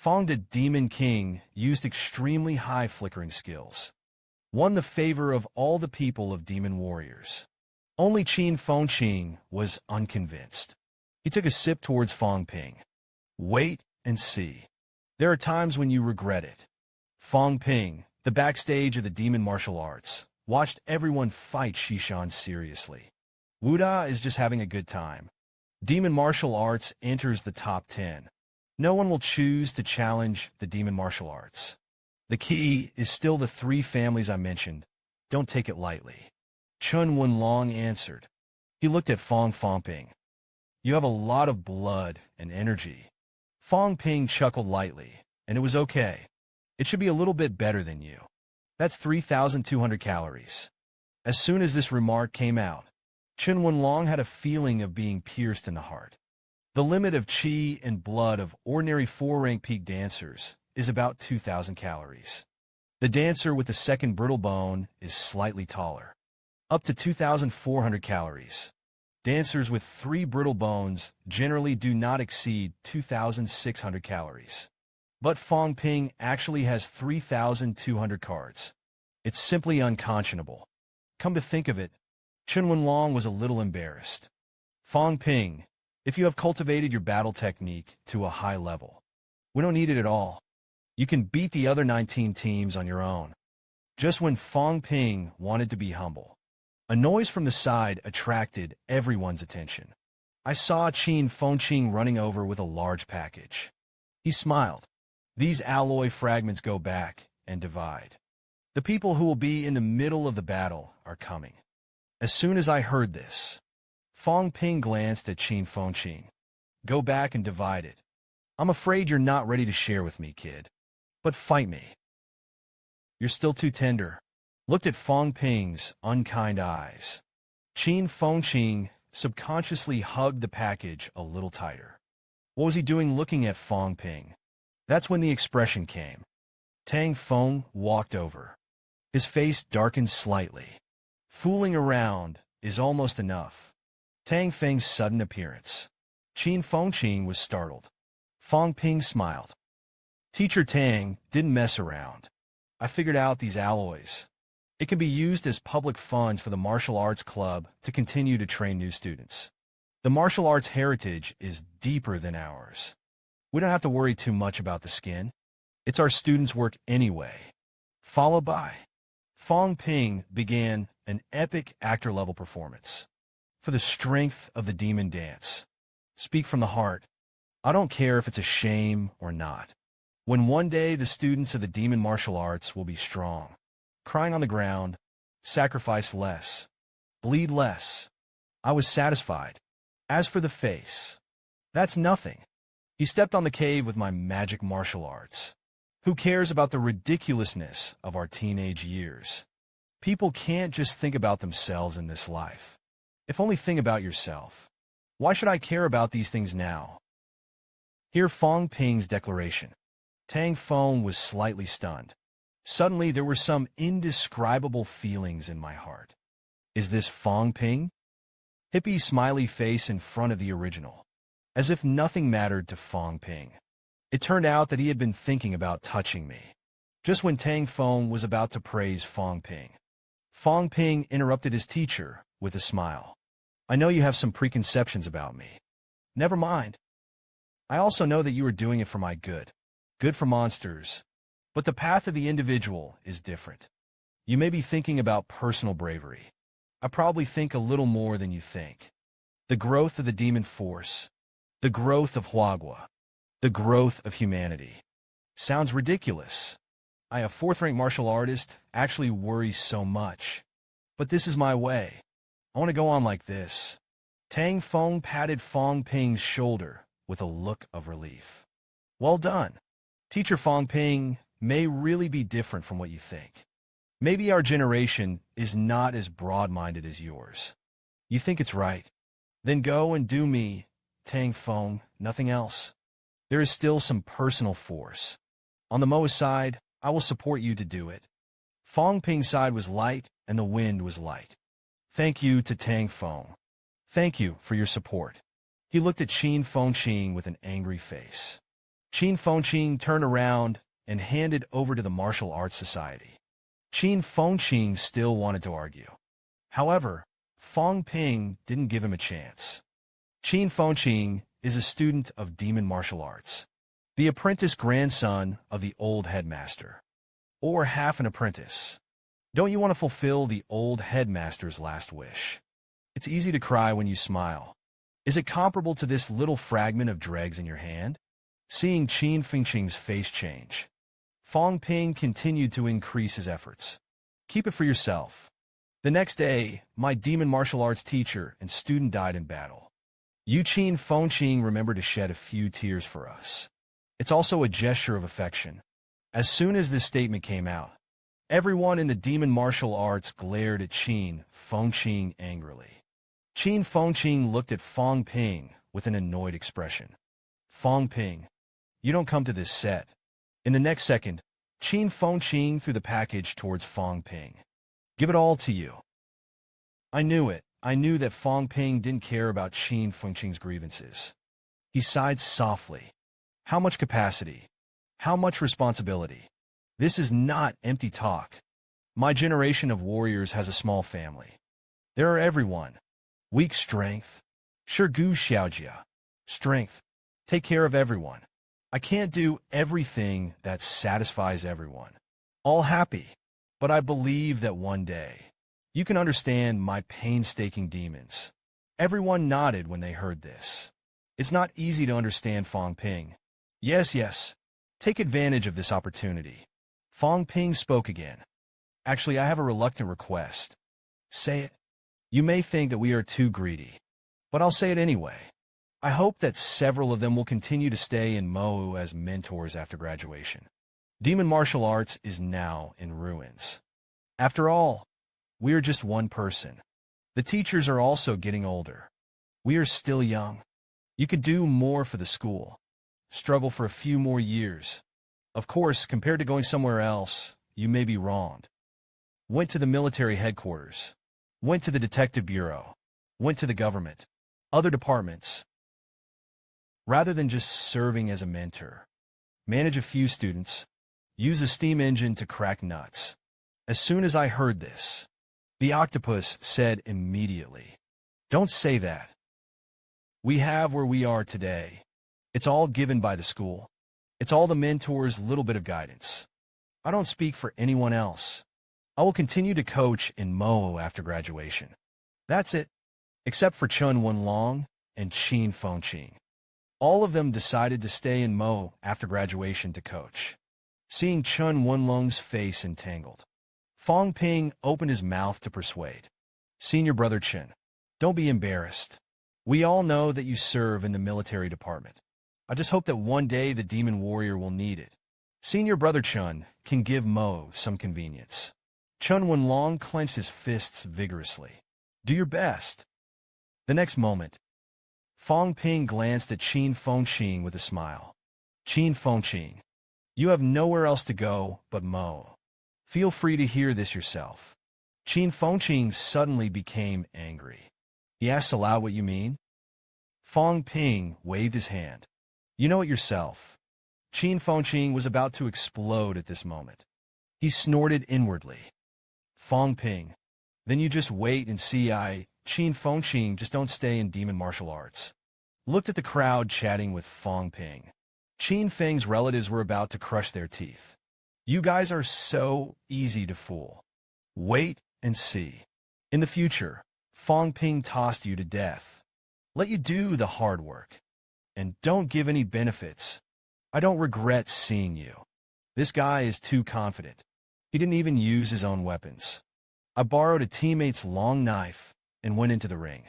Fang the Demon King used extremely high flickering skills, won the favor of all the people of demon warriors. Only Qin Fengqing was unconvinced. He took a sip towards Fang Ping. Wait and see. There are times when you regret it. Fang Ping, the backstage of the demon martial arts, watched everyone fight Shishan seriously. Wuda is just having a good time. Demon martial arts enters the top 10. No one will choose to challenge the demon martial arts. The key is still the 3 families I mentioned. Don't take it lightly. Chun Wenlong answered. He looked at Fang Ping. You have a lot of blood and energy. Fang Ping chuckled lightly, and it was okay. It should be a little bit better than you. That's 3,200 calories. As soon as this remark came out, Chun Wenlong had a feeling of being pierced in the heart. The limit of qi and blood of ordinary 4-rank peak dancers is about 2,000 calories. The dancer with the second brittle bone is slightly taller, up to 2,400 calories. Dancers with 3 brittle bones generally do not exceed 2,600 calories. But Fang Ping actually has 3,200 cards. It's simply unconscionable. Come to think of it, Chun Wenlong was a little embarrassed. Fang Ping, if you have cultivated your battle technique to a high level, we don't need it at all. You can beat the other 19 teams on your own. Just when Fang Ping wanted to be humble, a noise from the side attracted everyone's attention. I saw Qin Fengqing running over with a large package. He smiled. These alloy fragments go back and divide. The people who will be in the middle of the battle are coming. As soon as I heard this, Fang Ping glanced at Qin Fengqing. Go back and divide it. I'm afraid you're not ready to share with me, kid. But fight me. You're still too tender. Looked at Fang Ping's unkind eyes. Qin Fengqing subconsciously hugged the package a little tighter. What was he doing looking at Fang Ping? That's when the expression came. Tang Feng walked over. His face darkened slightly. Fooling around is almost enough. Tang Feng's sudden appearance. Qin Fengqing was startled. Fang Ping smiled. Teacher Tang didn't mess around. I figured out these alloys. It can be used as public funds for the martial arts club to continue to train new students. The martial arts heritage is deeper than ours. We don't have to worry too much about the skin. It's our students' work anyway. Followed by, Fang Ping began an epic actor-level performance. For the strength of the demon dance. Speak from the heart. I don't care if it's a shame or not. When one day the students of the demon martial arts will be strong, crying on the ground, sacrifice less, bleed less. I was satisfied. As for the face, that's nothing. He stepped on the cave with my magic martial arts. Who cares about the ridiculousness of our teenage years? People can't just think about themselves in this life. If only think about yourself. Why should I care about these things now? Hear Fang Ping's declaration. Tang Feng was slightly stunned. Suddenly there were some indescribable feelings in my heart. Is this Fang Ping? Hippie smiley face in front of the original. As if nothing mattered to Fang Ping. It turned out that he had been thinking about touching me. Just when Tang Feng was about to praise Fang Ping, Fang Ping interrupted his teacher with a smile. I know you have some preconceptions about me. Never mind. I also know that you are doing it for my good. Good for monsters. But the path of the individual is different. You may be thinking about personal bravery. I probably think a little more than you think. The growth of the demon force. The growth of Huagua. The growth of humanity. Sounds ridiculous. I, a 4th-rank martial artist, actually worries so much. But this is my way. I want to go on like this. Tang Feng patted Fang Ping's shoulder with a look of relief. Well done. Teacher Fang Ping may really be different from what you think. Maybe our generation is not as broad-minded as yours. You think it's right. Then go and do me, Tang Feng, nothing else. There is still some personal force. On the Moa side, I will support you to do it. Fang Ping's side was light, and the wind was light. Thank you to Tang Feng. Thank you for your support. He looked at Qin Fengqing with an angry face. Qin Fengqing turned around and handed over to the Martial Arts Society. Qin Fengqing still wanted to argue. However, Fang Ping didn't give him a chance. Qin Fengqing is a student of demon martial arts, the apprentice grandson of the old headmaster, or half an apprentice. Don't you want to fulfill the old headmaster's last wish? It's easy to cry when you smile. Is it comparable to this little fragment of dregs in your hand? Seeing Qin Fengqing's face change, Fang Ping continued to increase his efforts. Keep it for yourself. The next day, my demon martial arts teacher and student died in battle. Qin Fengqing remembered to shed a few tears for us. It's also a gesture of affection. As soon as this statement came out, everyone in the demon martial arts glared at Qin Fengqing angrily. Qin Fengqing looked at Fang Ping with an annoyed expression. Fang Ping, you don't come to this set. In the next second, Qin Fengqing threw the package towards Fang Ping. Give it all to you. I knew it. I knew that Fang Ping didn't care about Qin Fengqing's grievances. He sighed softly. How much capacity? How much responsibility? This is not empty talk. My generation of warriors has a small family. There are everyone. Weak strength. Shirgu Xiaojia. Strength. Take care of everyone. I can't do everything that satisfies everyone. All happy. But I believe that one day, you can understand my painstaking demons. Everyone nodded when they heard this. It's not easy to understand Fang Ping. Yes. Take advantage of this opportunity. Fang Ping spoke again. Actually, I have a reluctant request. Say it. You may think that we are too greedy, but I'll say it anyway. I hope that several of them will continue to stay in Mohu as mentors after graduation. Demon martial arts is now in ruins. After all, we are just one person. The teachers are also getting older. We are still young. You could do more for the school. Struggle for a few more years. Of course, compared to going somewhere else, you may be wronged. Went to the military headquarters. Went to the detective bureau. Went to the government. Other departments. Rather than just serving as a mentor. Manage a few students. Use a steam engine to crack nuts. As soon as I heard this, the octopus said immediately, "Don't say that. We have where we are today. It's all given by the school. It's all the mentor's little bit of guidance. I don't speak for anyone else. I will continue to coach in Moho after graduation. That's it, except for Chun Wenlong and Qin Fengqing. All of them decided to stay in Moho after graduation to coach." Seeing Chun Wenlong's face entangled, Fang Ping opened his mouth to persuade. "Senior brother Chen, don't be embarrassed. We all know that you serve in the military department. I just hope that one day the demon warrior will need it. Senior brother Chun can give Mo some convenience." Chun Wenlong clenched his fists vigorously. "Do your best." The next moment, Fang Ping glanced at Qin Fengqing with a smile. "Qin Fengqing, you have nowhere else to go but Mo. Feel free to hear this yourself." Qin Fengqing suddenly became angry. He asked aloud, "What you mean?" Fang Ping waved his hand. "You know it yourself." Qin Fengqing was about to explode at this moment. He snorted inwardly. "Fang Ping, then you just wait and see. Qin Fengqing, just don't stay in demon martial arts." Looked at the crowd chatting with Fang Ping. Qin Feng's relatives were about to crush their teeth. "You guys are so easy to fool. Wait and see. In the future, Fang Ping tossed you to death. Let you do the hard work. And don't give any benefits. I don't regret seeing you. This guy is too confident. He didn't even use his own weapons. I borrowed a teammate's long knife and went into the ring.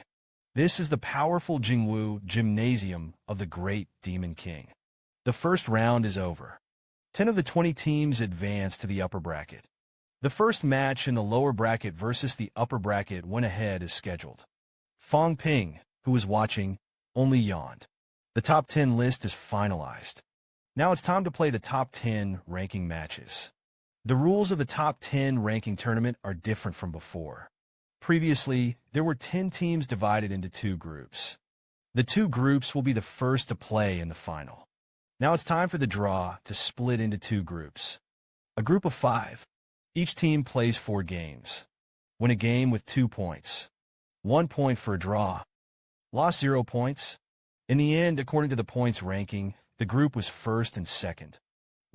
This is the powerful Jingwu Gymnasium of the Great Demon King. The first round is over. 10 of the 20 teams advance to the upper bracket. The first match in the lower bracket versus the upper bracket went ahead as scheduled. Fang Ping, who was watching, only yawned. The top 10 list is finalized. Now it's time to play the top 10 ranking matches. The rules of the top 10 ranking tournament are different from before. Previously, there were 10 teams divided into 2 groups. The 2 groups will be the first to play in the final. Now it's time for the draw to split into two groups. A group of 5. Each team plays 4 games. Win a game with 2 points. 1 point for a draw. Lost 0 points. In the end, according to the points ranking, the group was first and second.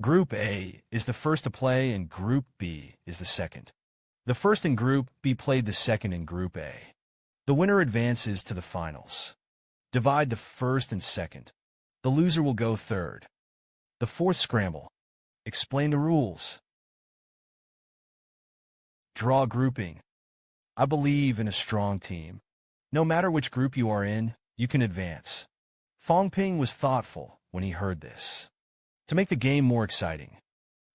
Group A is the first to play and Group B is the second. The first in Group B played the second in Group A. The winner advances to the finals. Divide the first and second. The loser will go third. The fourth scramble. Explain the rules. Draw grouping. I believe in a strong team. No matter which group you are in, you can advance. Fang Ping was thoughtful when he heard this. To make the game more exciting,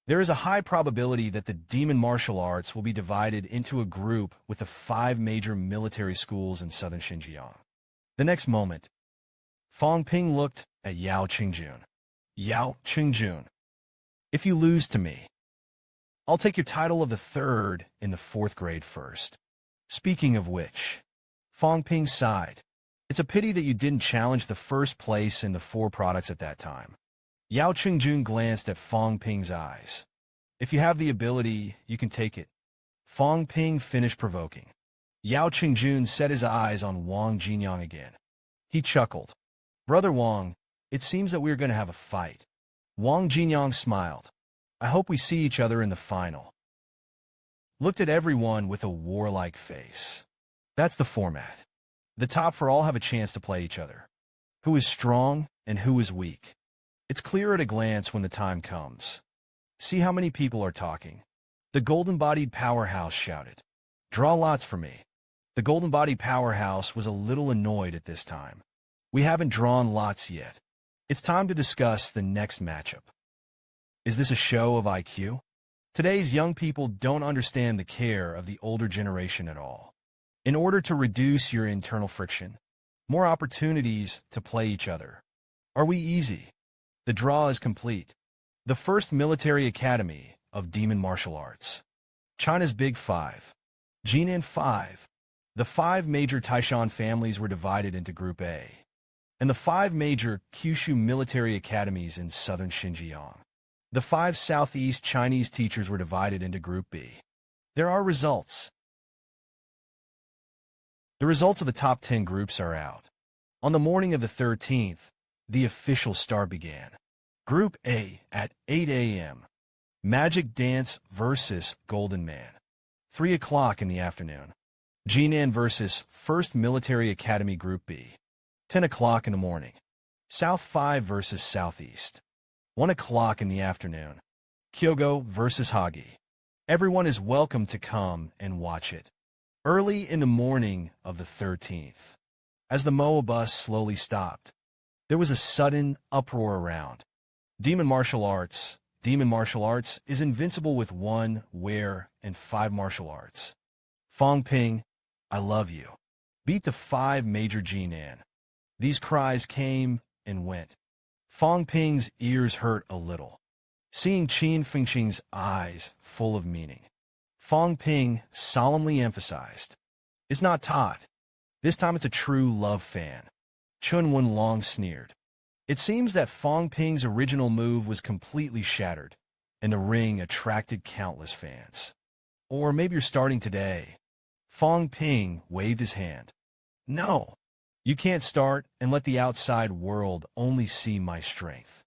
there is a high probability that the demon martial arts will be divided into a group with the 5 major military schools in southern Xinjiang. The next moment, Fang Ping looked at Yao Qingjun. Yao Qingjun, if you lose to me, I'll take your title of the 3rd in the 4th grade first. Speaking of which, Fang Ping sighed. It's a pity that you didn't challenge the first place in the 4 products at that time. Yao Qingjun glanced at Fang Ping's eyes. If you have the ability, you can take it. Fang Ping finished provoking. Yao Qingjun set his eyes on Wang Jinyang again. He chuckled. Brother Wang, it seems that we're going to have a fight. Wang Jinyang smiled. I hope we see each other in the final. Looked at everyone with a warlike face. That's the format. The top 4 all have a chance to play each other. Who is strong and who is weak? It's clear at a glance when the time comes. See how many people are talking. The golden-bodied powerhouse shouted. Draw lots for me. The golden-bodied powerhouse was a little annoyed at this time. We haven't drawn lots yet. It's time to discuss the next matchup. Is this a show of IQ? Today's young people don't understand the care of the older generation at all. In order to reduce your internal friction, more opportunities to play each other. Are we easy? The draw is complete. The first military academy of demon martial arts. China's Big 5. Jinan 5. The 5 major Taishan families were divided into Group A, and the 5 major Kyushu military academies in southern Xinjiang. The 5 Southeast Chinese teachers were divided into Group B. There are results. The results of the top 10 groups are out. On the morning of the 13th, the official start began. Group A at 8 a.m. Magic Dance versus Golden Man. 3 o'clock in the afternoon. Jinan versus 1st Military Academy Group B. 10 o'clock in the morning. South 5 versus Southeast. 1 o'clock in the afternoon. Kyogo versus Hagi. Everyone is welcome to come and watch it. Early in the morning of the 13th, as the MOA bus slowly stopped, there was a sudden uproar around. Demon martial arts. Demon martial arts is invincible with 1, where, and 5 martial arts. Fang Ping, I love you. Beat the 5 major Jinan. These cries came and went. Fang Ping's ears hurt a little, seeing Qin Fengqing's eyes full of meaning. Fang Ping solemnly emphasized, it's not Todd. This time it's a true love fan. Chun Wen Long sneered. It seems that Fang Ping's original move was completely shattered, and the ring attracted countless fans. Or maybe you're starting today. Fang Ping waved his hand. No, you can't start and let the outside world only see my strength.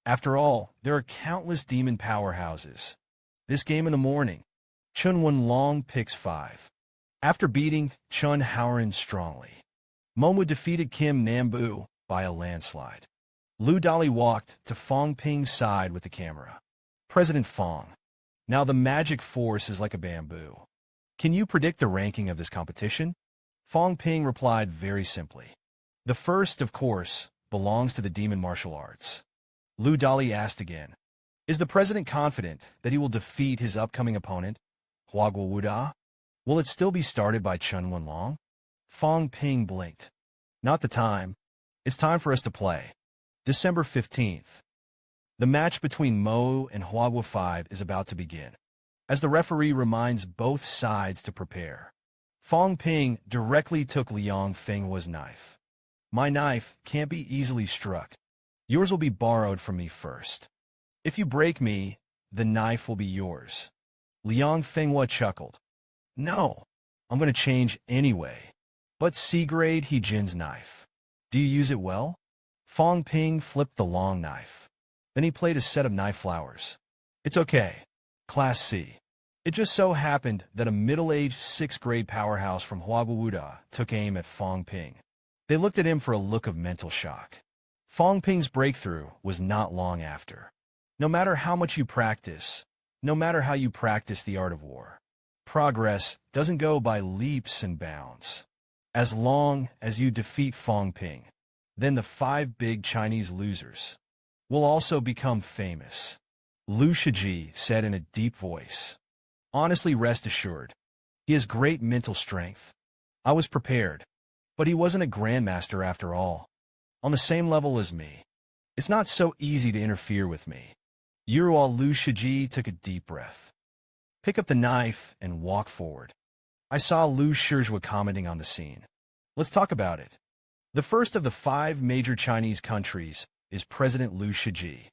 After all, there are countless demon powerhouses. This game in the morning, Chun Wen Long picks 5. After beating Chun Haoren strongly, Momo defeated Kim Nambu by a landslide. Lu Dali walked to Fang Ping's side with the camera. President Fang, now the magic force is like a bamboo. Can you predict the ranking of this competition? Fang Ping replied very simply. The first, of course, belongs to the demon martial arts. Lu Dali asked again. Is the president confident that he will defeat his upcoming opponent, Huagua Wuda? Will it still be started by Chun Wen Long? Fang Ping blinked. Not the time. It's time for us to play. December 15th. The match between Mo and Huagua 5 is about to begin, as the referee reminds both sides to prepare. Fang Ping directly took Liang Fenghua's knife. My knife can't be easily struck. Yours will be borrowed from me first. If you break me, the knife will be yours. Liang Fenghua chuckled. No, I'm going to change anyway. But C-grade He Jin's knife. Do you use it well? Fang Ping flipped the long knife. Then he played a set of knife flowers. It's okay. Class C. It just so happened that a middle-aged 6th-grade powerhouse from Huabuda took aim at Fang Ping. They looked at him for a look of mental shock. Fang Ping's breakthrough was not long after. No matter how much you practice, no matter how you practice the art of war, progress doesn't go by leaps and bounds. As long as you defeat Fang Ping, then the 5 big Chinese losers will also become famous. Lu Shiji said in a deep voice. Honestly, rest assured, he has great mental strength. I was prepared, but he wasn't a grandmaster after all. On the same level as me. It's not so easy to interfere with me. Yuruo Lu Shiji took a deep breath. Pick up the knife and walk forward. I saw Lu Shizhua commenting on the scene. Let's talk about it. The first of the 5 major Chinese countries is President Lu Shiji.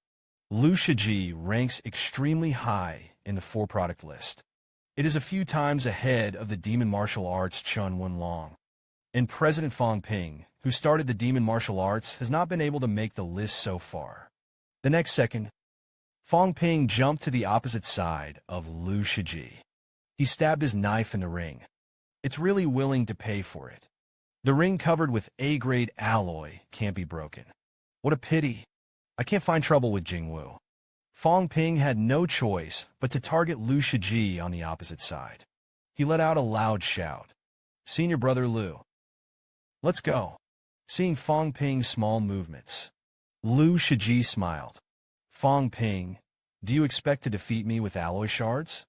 Lu Shiji ranks extremely high in the 4-product list. It is a few times ahead of the demon martial arts Chun Wenlong. And President Fang Ping, who started the demon martial arts, has not been able to make the list so far. The next second, Fang Ping jumped to the opposite side of Lu Shiji. He stabbed his knife in the ring. It's really willing to pay for it. The ring covered with A-grade alloy can't be broken. What a pity. I can't find trouble with Jingwu. Fang Ping had no choice but to target Lu Shiji on the opposite side. He let out a loud shout. Senior brother Lu. Let's go. Seeing Fang Ping's small movements, Lu Shiji smiled. Fang Ping, do you expect to defeat me with alloy shards?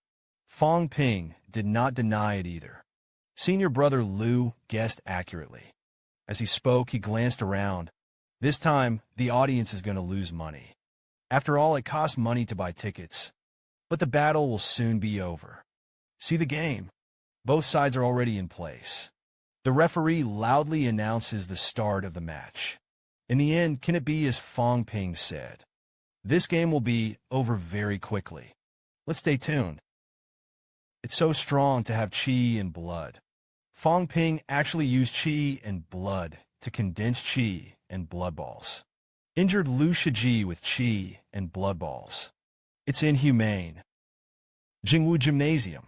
Fang Ping did not deny it either. Senior brother Lu guessed accurately. As he spoke, he glanced around. This time, the audience is going to lose money. After all, it costs money to buy tickets. But the battle will soon be over. See the game. Both sides are already in place. The referee loudly announces the start of the match. In the end, can it be as Fang Ping said? This game will be over very quickly. Let's stay tuned. It's so strong to have qi and blood. Fang Ping actually used qi and blood to condense qi and blood balls. Injured Lu Shiji with qi and blood balls. It's inhumane. Jingwu Gymnasium.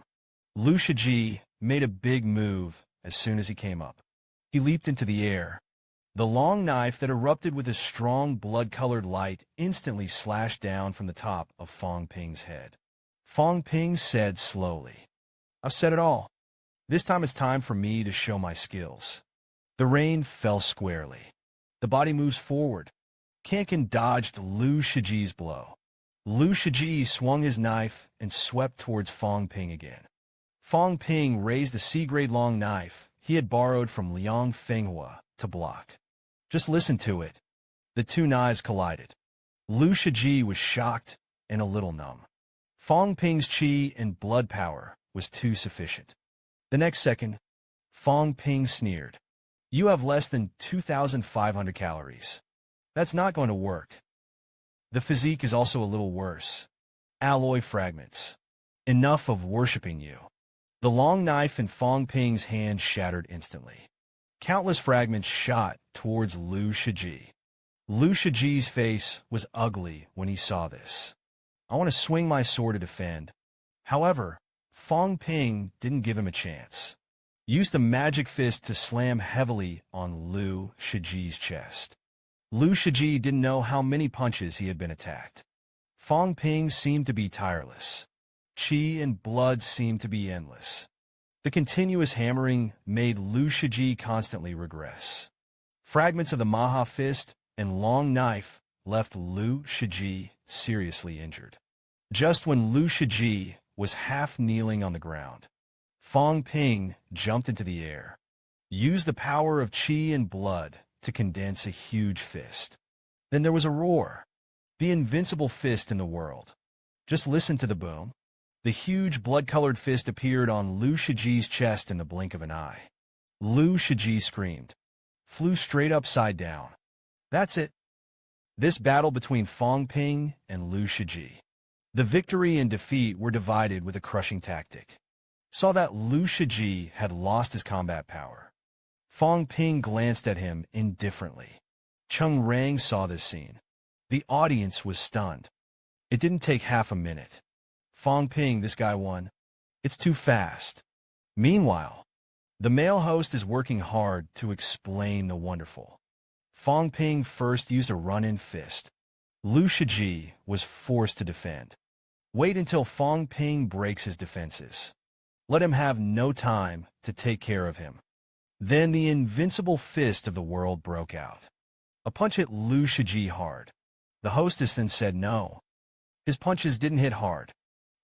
Lu Shiji made a big move as soon as he came up. He leaped into the air. The long knife that erupted with a strong blood-colored light instantly slashed down from the top of Fang Ping's head. Fang Ping said slowly, I've said it all. This time it's time for me to show my skills. The rain fell squarely. The body moves forward. Kankin dodged Lu Shiji's blow. Lu Shiji swung his knife and swept towards Fang Ping again. Fang Ping raised the C-grade long knife he had borrowed from Liang Fenghua to block. Just listen to it. The 2 knives collided. Lu Shiji was shocked and a little numb. Fang Ping's qi and blood power was too sufficient. The next second, Fang Ping sneered. You have less than 2,500 calories. That's not going to work. The physique is also a little worse. Alloy fragments. Enough of worshipping you. The long knife in Fang Ping's hand shattered instantly. Countless fragments shot towards Lu Shiji. Lu Shiji's face was ugly when he saw this. I want to swing my sword to defend. However, Fang Ping didn't give him a chance. Used the magic fist to slam heavily on Lu Shiji's chest. Lu Shiji didn't know how many punches he had been attacked. Fang Ping seemed to be tireless. Qi and blood seemed to be endless. The continuous hammering made Lu Shiji constantly regress. Fragments of the Maha fist and long knife left Lu Shiji seriously injured. Just when Lu Shiji was half kneeling on the ground, Fang Ping jumped into the air, used the power of qi and blood to condense a huge fist. Then there was a roar. The invincible fist in the world. Just listen to the boom. The huge blood-colored fist appeared on Lu Shiji's chest in the blink of an eye. Lu Shiji screamed, flew straight upside down. That's it. This battle between Fang Ping and Lu Shiji. The victory and defeat were divided with a crushing tactic. Saw that Lu Shiji had lost his combat power. Fang Ping glanced at him indifferently. Chung Rang saw this scene. The audience was stunned. It didn't take half a minute. Fang Ping, this guy won. It's too fast. Meanwhile, the male host is working hard to explain the wonderful. Fang Ping first used a run-in fist. Lu Shiji was forced to defend. Wait until Fang Ping breaks his defenses. Let him have no time to take care of him. Then the invincible fist of the world broke out. A punch hit Lu Shiji hard. The hostess then said no. His punches didn't hit hard.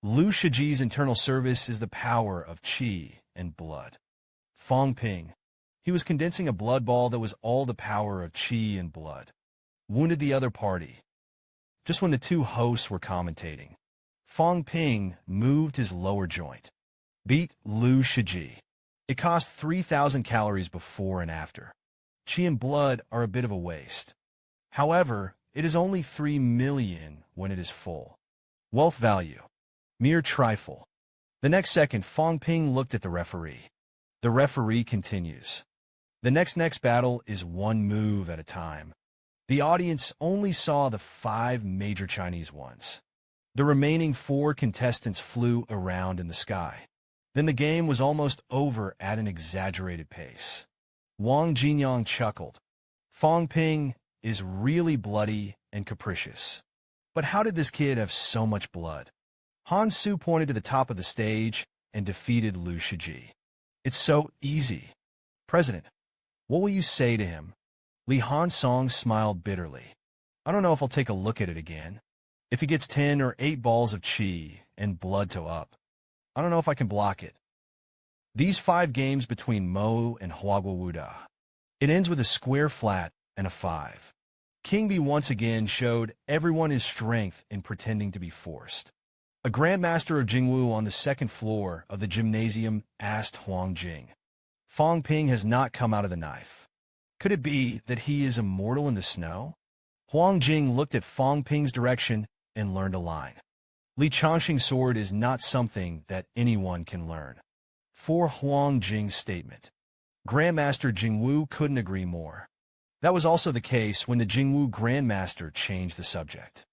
Lu Shiji's internal service is the power of qi and blood. Fang Ping. He was condensing a blood ball that was all the power of qi and blood. Wounded the other party. Just when the two hosts were commentating, Fang Ping moved his lower joint. Beat Lu Shiji. It cost 3,000 calories before and after. Qi and blood are a bit of a waste. However, it is only 3 million when it is full. Wealth value. Mere trifle. The next second, Fang Ping looked at the referee. The referee continues. The next battle is one move at a time. The audience only saw the 5 major Chinese ones. The remaining 4 contestants flew around in the sky. Then the game was almost over at an exaggerated pace. Wang Jinyang chuckled. Fang Ping is really bloody and capricious. But how did this kid have so much blood? Han Su pointed to the top of the stage and defeated Lu Shiji. It's so easy. President, what will you say to him? Li Hansong smiled bitterly. I don't know if I'll take a look at it again. If he gets 10 or 8 balls of qi and blood to up, I don't know if I can block it. These 5 games between Mo and Huaguawuda. It ends with a square flat and a 5. King B once again showed everyone his strength in pretending to be forced. A grandmaster of Jingwu on the 2nd floor of the gymnasium asked Huang Jing. Fang Ping has not come out of the knife. Could it be that he is immortal in the snow? Huang Jing looked at Fang Ping's direction and learned a line. Li Changxing's sword is not something that anyone can learn. For Huang Jing's statement. Grandmaster Jingwu couldn't agree more. That was also the case when the Jingwu Grandmaster changed the subject.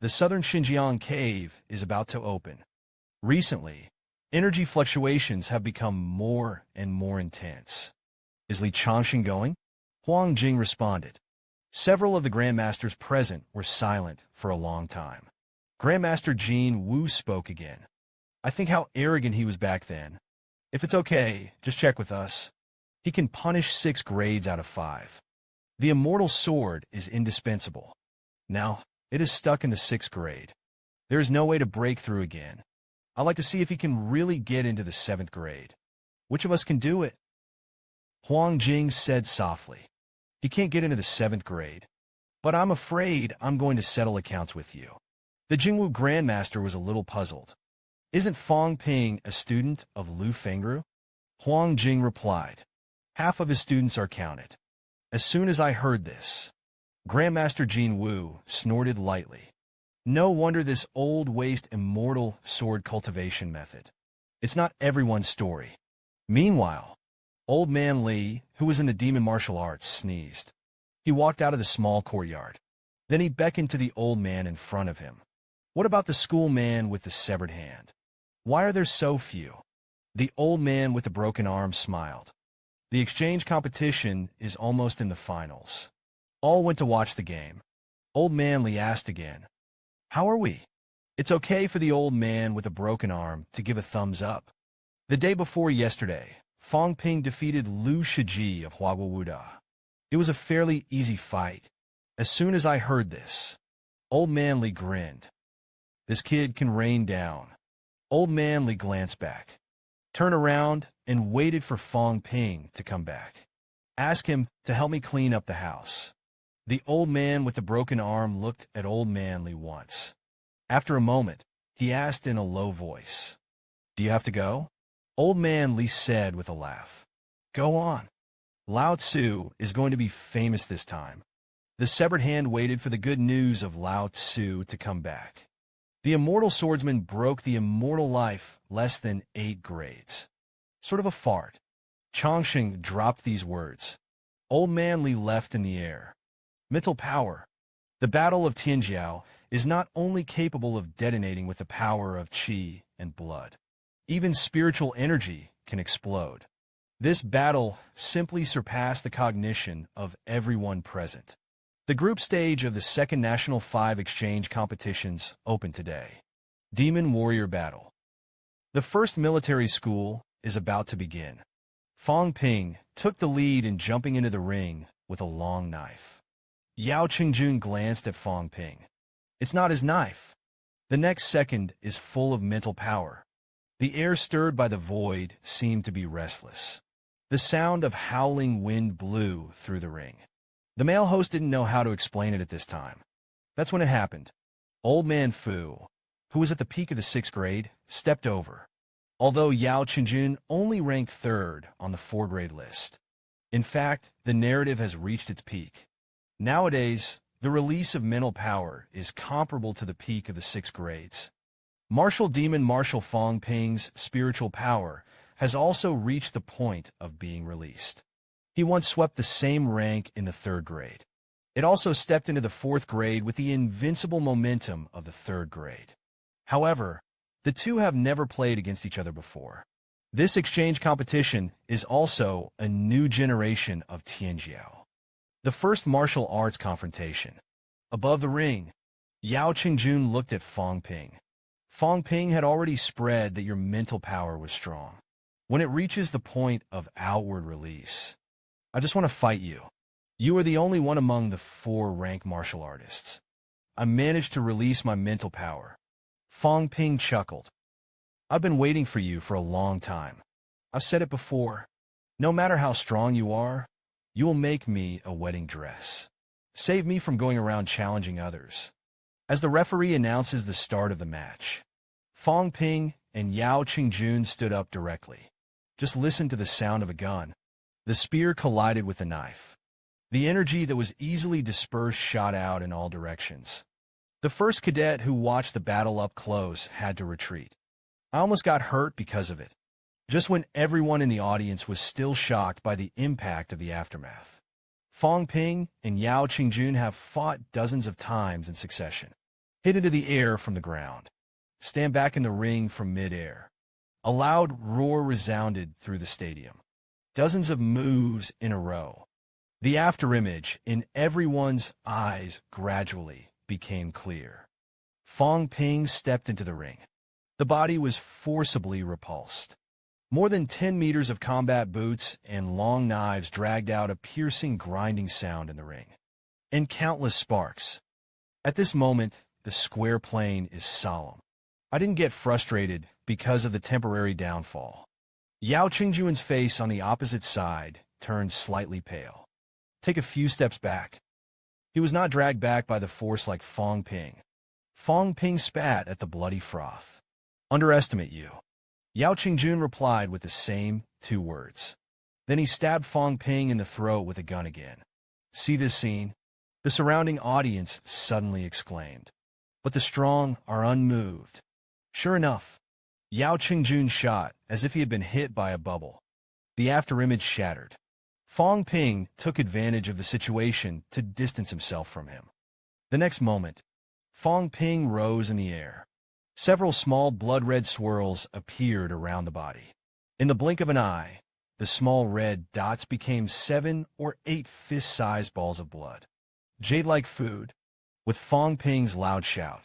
The southern Xinjiang cave is about to open. Recently, energy fluctuations have become more and more intense. Is Li Changxing going? Huang Jing responded. Several of the Grandmasters present were silent for a long time. Grandmaster Jin Wu spoke again. I think how arrogant he was back then. If it's okay, just check with us. He can punish 6 grades out of 5. The immortal sword is indispensable. Now, it is stuck in the 6th grade. There is no way to break through again. I'd like to see if he can really get into the 7th grade. Which of us can do it? Huang Jing said softly. He can't get into the 7th grade. But I'm afraid I'm going to settle accounts with you. The Jingwu Grandmaster was a little puzzled. Isn't Fang Ping a student of Lu Fengru? Huang Jing replied. Half of his students are counted. As soon as I heard this, Grandmaster Jin Wu snorted lightly. No wonder this old waste immortal sword cultivation method. It's not everyone's story. Meanwhile, Old Man Li, who was in the demon martial arts, sneezed. He walked out of the small courtyard. Then he beckoned to the old man in front of him. What about the school man with the severed hand? Why are there so few? The old man with the broken arm smiled. The exchange competition is almost in the finals. All went to watch the game. Old Man Li asked again. How are we? It's okay for the old man with a broken arm to give a thumbs up. The day before yesterday, Fang Ping defeated Lu Shiji of Huaguawuda. It was a fairly easy fight. As soon as I heard this, Old Man Li grinned. This kid can rain down. Old Man Li glanced back, turned around, and waited for Fang Ping to come back. Ask him to help me clean up the house. The old man with the broken arm looked at Old Man Li once. After a moment, he asked in a low voice, Do you have to go? Old Man Li said with a laugh, Go on. Lao Tzu is going to be famous this time. The severed hand waited for the good news of Lao Tzu to come back. The immortal swordsman broke the immortal life less than 8 grades. Sort of a fart. Chongqing dropped these words. Old man Li left in the air. Mental power. The Battle of Tianjiao is not only capable of detonating with the power of qi and blood. Even spiritual energy can explode. This battle simply surpassed the cognition of everyone present. The group stage of the second National 5 exchange competitions opened today. Demon Warrior Battle. The first military school is about to begin. Fang Ping took the lead in jumping into the ring with a long knife. Yao Qingjun glanced at Fang Ping. It's not his knife. The next second is full of mental power. The air stirred by the void seemed to be restless. The sound of howling wind blew through the ring. The male host didn't know how to explain it at this time. That's when it happened. Old Man Fu, who was at the peak of the 6th grade, stepped over. Although Yao Qingjun only ranked 3rd on the 4-grade list. In fact, the narrative has reached its peak. Nowadays, the release of mental power is comparable to the peak of the 6th grades. Martial demon Martial Fang Ping's spiritual power has also reached the point of being released. He once swept the same rank in the 3rd grade. It also stepped into the 4th grade with the invincible momentum of the 3rd grade. However, the two have never played against each other before. This exchange competition is also a new generation of Tianjiao. The first martial arts confrontation. Above the ring, Yao Qingjun looked at Fang Ping. Fang Ping had already spread that your mental power was strong. When it reaches the point of outward release, I just want to fight you. You are the only one among the 4-rank martial artists. I managed to release my mental power. Fang Ping chuckled. I've been waiting for you for a long time. I've said it before. No matter how strong you are, you will make me a wedding dress. Save me from going around challenging others. As the referee announces the start of the match, Fang Ping and Yao Qingjun stood up directly. Just listen to the sound of a gun. The spear collided with the knife. The energy that was easily dispersed shot out in all directions. The first cadet who watched the battle up close had to retreat. I almost got hurt because of it, just when everyone in the audience was still shocked by the impact of the aftermath. Fang Ping and Yao Qingjun have fought dozens of times in succession. Hit into the air from the ground. Stand back in the ring from mid-air. A loud roar resounded through the stadium. Dozens of moves in a row. The afterimage in everyone's eyes gradually became clear. Fang Ping stepped into the ring. The body was forcibly repulsed. More than 10 meters of combat boots and long knives dragged out a piercing grinding sound in the ring. And countless sparks. At this moment, the square plane is solemn. I didn't get frustrated because of the temporary downfall. Yao Qingjun's face on the opposite side turned slightly pale. Take a few steps back. He was not dragged back by the force like Fang Ping. Fang Ping spat at the bloody froth. Underestimate you. Yao Qingjun replied with the same 2 words. Then he stabbed Fang Ping in the throat with a gun again. See this scene? The surrounding audience suddenly exclaimed. But the strong are unmoved. Sure enough, Yao Qingjun shot as if he had been hit by a bubble. The afterimage shattered. Fang Ping took advantage of the situation to distance himself from him. The next moment, Fang Ping rose in the air. Several small blood-red swirls appeared around the body. In the blink of an eye, the small red dots became 7 or 8 fist-sized balls of blood. Jade-like food, with Fang Ping's loud shout.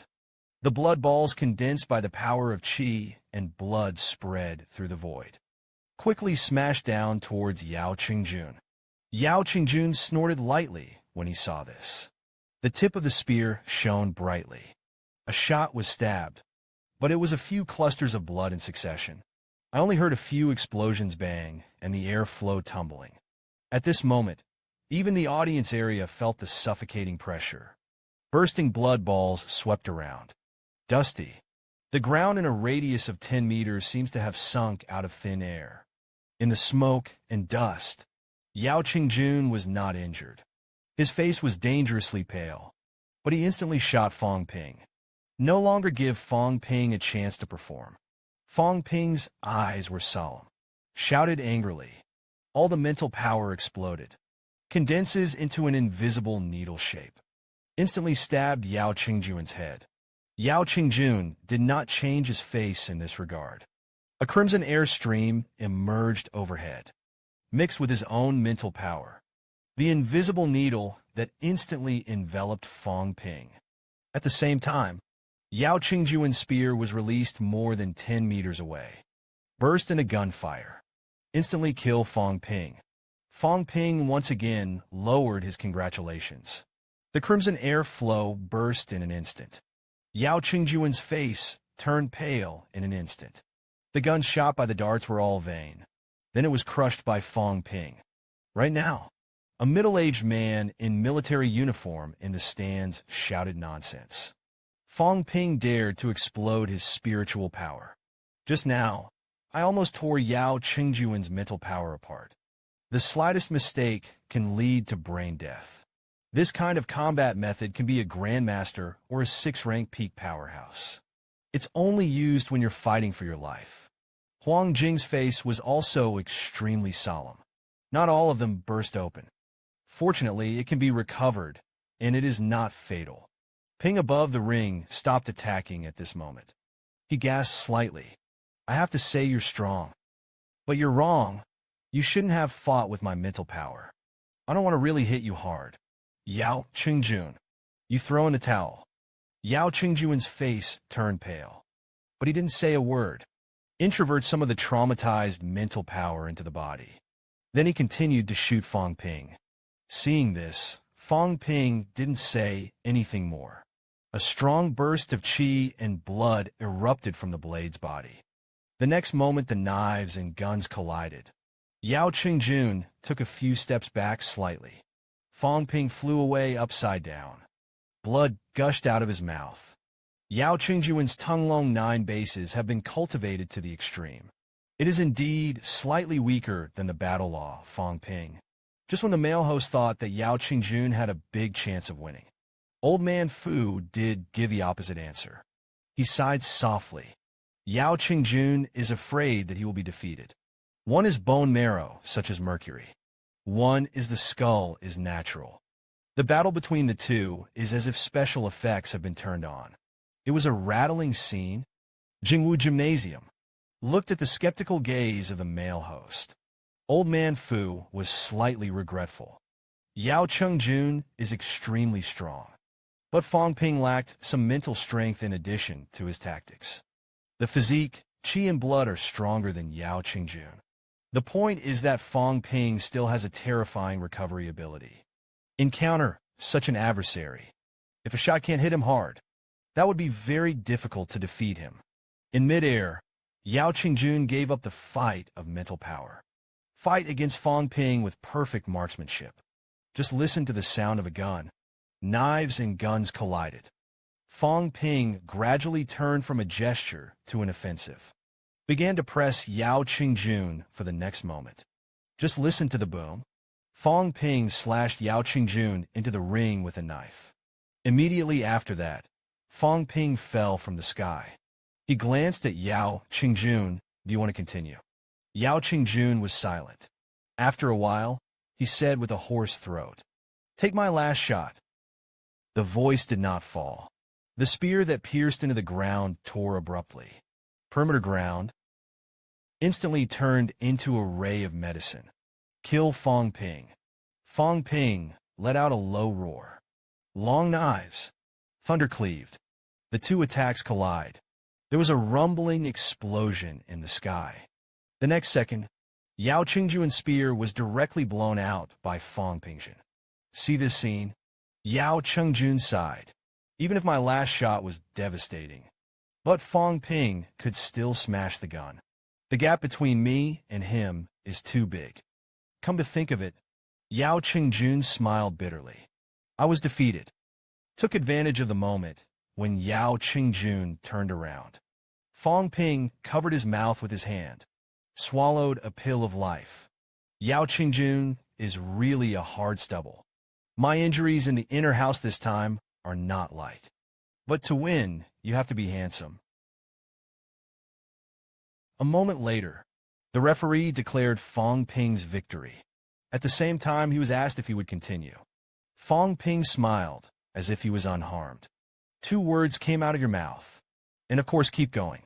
The blood balls condensed by the power of qi and blood spread through the void. Quickly smashed down towards Yao Qingjun. Yao Qingjun snorted lightly when he saw this. The tip of the spear shone brightly. A shot was stabbed, but it was a few clusters of blood in succession. I only heard a few explosions bang, and the air flowed tumbling. At this moment, even the audience area felt the suffocating pressure. Bursting blood balls swept around. Dusty. The ground in a radius of 10 meters seems to have sunk out of thin air. In the smoke and dust, Yao Qingjun was not injured. His face was dangerously pale, but he instantly shot Fang Ping. No longer give Fang Ping a chance to perform. Fang Ping's eyes were solemn. Shouted angrily. All the mental power exploded. Condenses into an invisible needle shape. Instantly stabbed Yao Qingjuan's head. Yao Qingjun did not change his face in this regard. A crimson air stream emerged overhead, mixed with his own mental power. The invisible needle that instantly enveloped Fang Ping. At the same time, Yao Qingjuan's spear was released more than 10 meters away. Burst in a gunfire. Instantly kill Fang Ping. Fang Ping once again lowered his congratulations. The crimson air flow burst in an instant. Yao Qingjuan's face turned pale in an instant. The guns shot by the darts were all vain. Then it was crushed by Fang Ping. Right now, a middle-aged man in military uniform in the stands shouted nonsense. Fang Ping dared to explode his spiritual power. Just now, I almost tore Yao Qingjuan's mental power apart. The slightest mistake can lead to brain death. This kind of combat method can be a grandmaster or a 6-rank peak powerhouse. It's only used when you're fighting for your life. Huang Jing's face was also extremely solemn. Not all of them burst open. Fortunately, it can be recovered, and it is not fatal. Ping above the ring stopped attacking at this moment. He gasped slightly. I have to say you're strong. But you're wrong. You shouldn't have fought with my mental power. I don't want to really hit you hard. Yao Qingjun, you throw in the towel. Yao Qingjuan's face turned pale. But he didn't say a word. Introvert some of the traumatized mental power into the body. Then he continued to shoot Fang Ping. Seeing this, Fang Ping didn't say anything more. A strong burst of qi and blood erupted from the blade's body. The next moment the knives and guns collided. Yao Qingjun took a few steps back slightly. Fang Ping flew away upside down. Blood gushed out of his mouth. Yao Qingjuan's Tonglong 9 bases have been cultivated to the extreme. It is indeed slightly weaker than the battle law, Fang Ping. Just when the male host thought that Yao Qingjun had a big chance of winning, Old Man Fu did give the opposite answer. He sighed softly. Yao Qingjun is afraid that he will be defeated. One is bone marrow, such as mercury. One is the skull is natural. The battle between the two is as if special effects have been turned on. It was a rattling scene. Jingwu Gymnasium looked at the skeptical gaze of the male host. Old Man Fu was slightly regretful. Yao Qingjun is extremely strong. But Fang Ping lacked some mental strength in addition to his tactics. The physique, qi and blood are stronger than Yao Qingjun. The point is that Fang Ping still has a terrifying recovery ability. Encounter such an adversary. If a shot can't hit him hard, that would be very difficult to defeat him. In midair, Yao Qingjun gave up the fight of mental power. Fight against Fang Ping with perfect marksmanship. Just listen to the sound of a gun. Knives and guns collided. Fang Ping gradually turned from a gesture to an offensive. Began to press Yao Qingjun for the next moment. Just listen to the boom. Fang Ping slashed Yao Qingjun into the ring with a knife. Immediately after that, Fang Ping fell from the sky. He glanced at Yao Qingjun. Do you want to continue? Yao Qingjun was silent. After a while, he said with a hoarse throat, "Take my last shot." The voice did not fall. The spear that pierced into the ground tore abruptly. Perimeter ground instantly turned into a ray of medicine. Kill Fang Ping. Fang Ping let out a low roar. Long knives. Thunder cleaved. The two attacks collide. There was a rumbling explosion in the sky. The next second, Yao Qingjuan's spear was directly blown out by Fang Ping. See this scene? Yao Qingjun sighed. Even if my last shot was devastating. But Fang Ping could still smash the gun. The gap between me and him is too big. Come to think of it, Yao Qingjun smiled bitterly. I was defeated. Took advantage of the moment when Yao Qingjun turned around. Fang Ping covered his mouth with his hand. Swallowed a pill of life. Yao Qingjun is really a hard stubble. My injuries in the inner house this time are not light. But to win, you have to be handsome. A moment later, the referee declared Fang Ping's victory. At the same time, he was asked if he would continue. Fang Ping smiled, as if he was unharmed. 2 words came out of your mouth. And of course, keep going.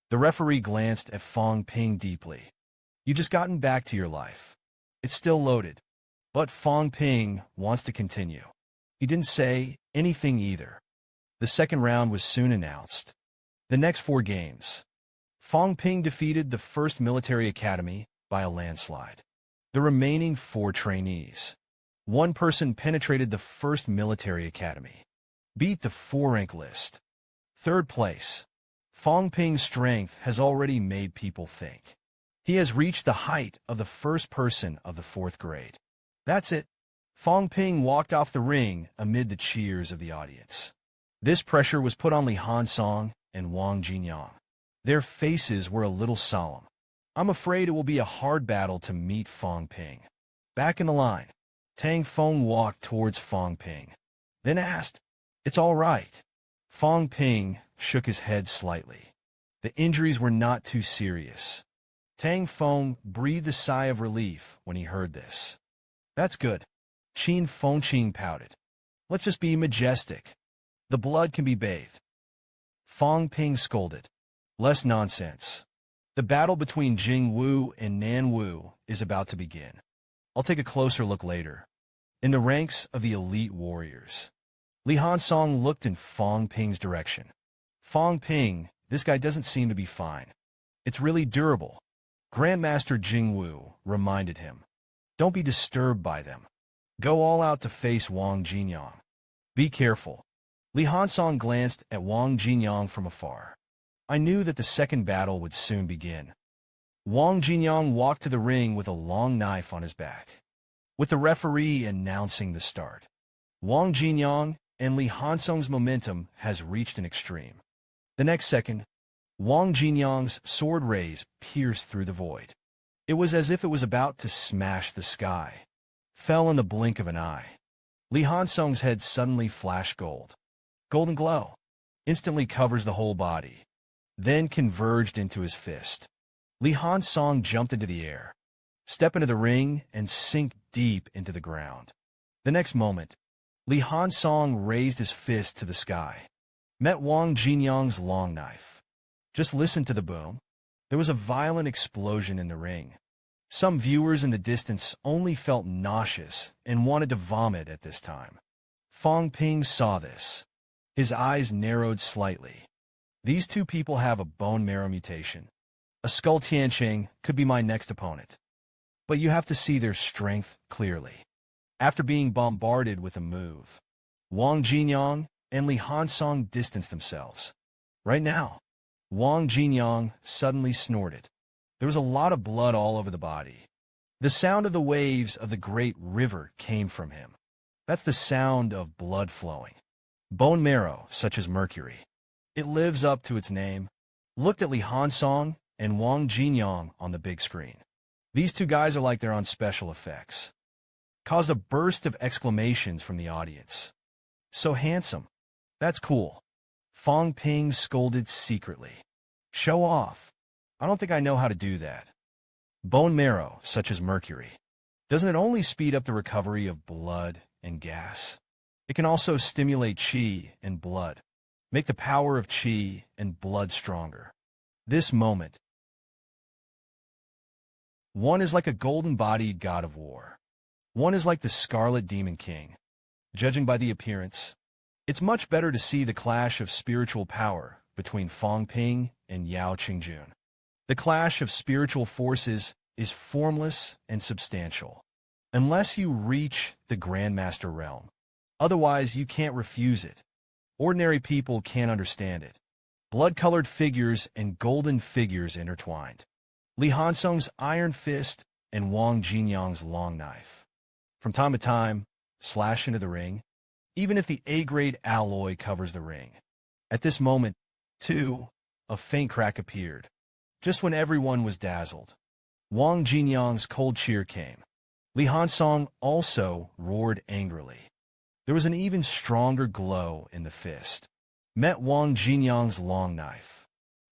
The referee glanced at Fang Ping deeply. You've just gotten back to your life. It's still loaded. But Fang Ping wants to continue. He didn't say anything either. The second round was soon announced. The next 4 games. Fang Ping defeated the first military academy by a landslide. The remaining 4 trainees. 1 person penetrated the first military academy. Beat the 4-rank list. 3rd place. Fang Ping's strength has already made people think. He has reached the height of the first person of the 4th grade. That's it. Fang Ping walked off the ring amid the cheers of the audience. This pressure was put on Li Hansong and Wang Jinyang. Their faces were a little solemn. I'm afraid it will be a hard battle to meet Fang Ping. Back in the line, Tang Feng walked towards Fang Ping, then asked, "It's all right." Fang Ping shook his head slightly. The injuries were not too serious. Tang Feng breathed a sigh of relief when he heard this. That's good. Qin Fengqing pouted. Let's just be majestic. The blood can be bathed. Fang Ping scolded. Less nonsense. The battle between Jing Wu and Nan Wu is about to begin. I'll take a closer look later. In the ranks of the elite warriors. Li Hansong looked in Fang Ping's direction. Fang Ping, this guy doesn't seem to be fine. It's really durable. Grandmaster Jing Wu reminded him. Don't be disturbed by them. Go all out to face Wang Jinyang. Be careful. Li Hansong glanced at Wang Jinyang from afar. I knew that the second battle would soon begin. Wang Jinyang walked to the ring with a long knife on his back. With the referee announcing the start. Wang Jinyang and Li Hansong's momentum has reached an extreme. The next second, Wang Jinyang's sword rays pierced through the void. It was as if it was about to smash the sky. Fell in the blink of an eye. Li Hansong's head suddenly flashed gold. Golden glow. Instantly covers the whole body. Then converged into his fist. Li Hansong jumped into the air. Step into the ring and sink deep into the ground. The next moment, Li Hansong raised his fist to the sky. Met Wang Jinyang's long knife. Just listen to the boom. There was a violent explosion in the ring. Some viewers in the distance only felt nauseous and wanted to vomit at this time. Fang Ping saw this. His eyes narrowed slightly. These 2 people have a bone marrow mutation. A Skull Tianqing could be my next opponent. But you have to see their strength clearly. After being bombarded with a move, Wang Jinyang and Li Hansong distanced themselves. Right now, Wang Jinyang suddenly snorted. There was a lot of blood all over the body. The sound of the waves of the great river came from him. That's the sound of blood flowing. Bone marrow, such as mercury. It lives up to its name. Looked at Li Hansong and Wang Jinyang on the big screen. These 2 guys are like they're on special effects. Caused a burst of exclamations from the audience. So handsome. That's cool. Fang Ping scolded secretly. Show off. I don't think I know how to do that. Bone marrow, such as mercury. Doesn't it only speed up the recovery of blood and gas? It can also stimulate qi and blood. Make the power of qi and blood stronger. This moment. One is like a golden-bodied god of war. One is like the Scarlet Demon King. Judging by the appearance, it's much better to see the clash of spiritual power between Fang Ping and Yao Qingjun. The clash of spiritual forces is formless and substantial, unless you reach the Grandmaster realm. Otherwise, you can't refuse it. Ordinary people can't understand it. Blood-colored figures and golden figures intertwined. Li Hansong's iron fist and Wang Jinyang's long knife. From time to time, slash into the ring, even if the A-grade alloy covers the ring. At this moment, too, a faint crack appeared. Just when everyone was dazzled, Wang Jinyang's cold cheer came. Li Hansong also roared angrily. There was an even stronger glow in the fist. Met Wang Jinyang's long knife.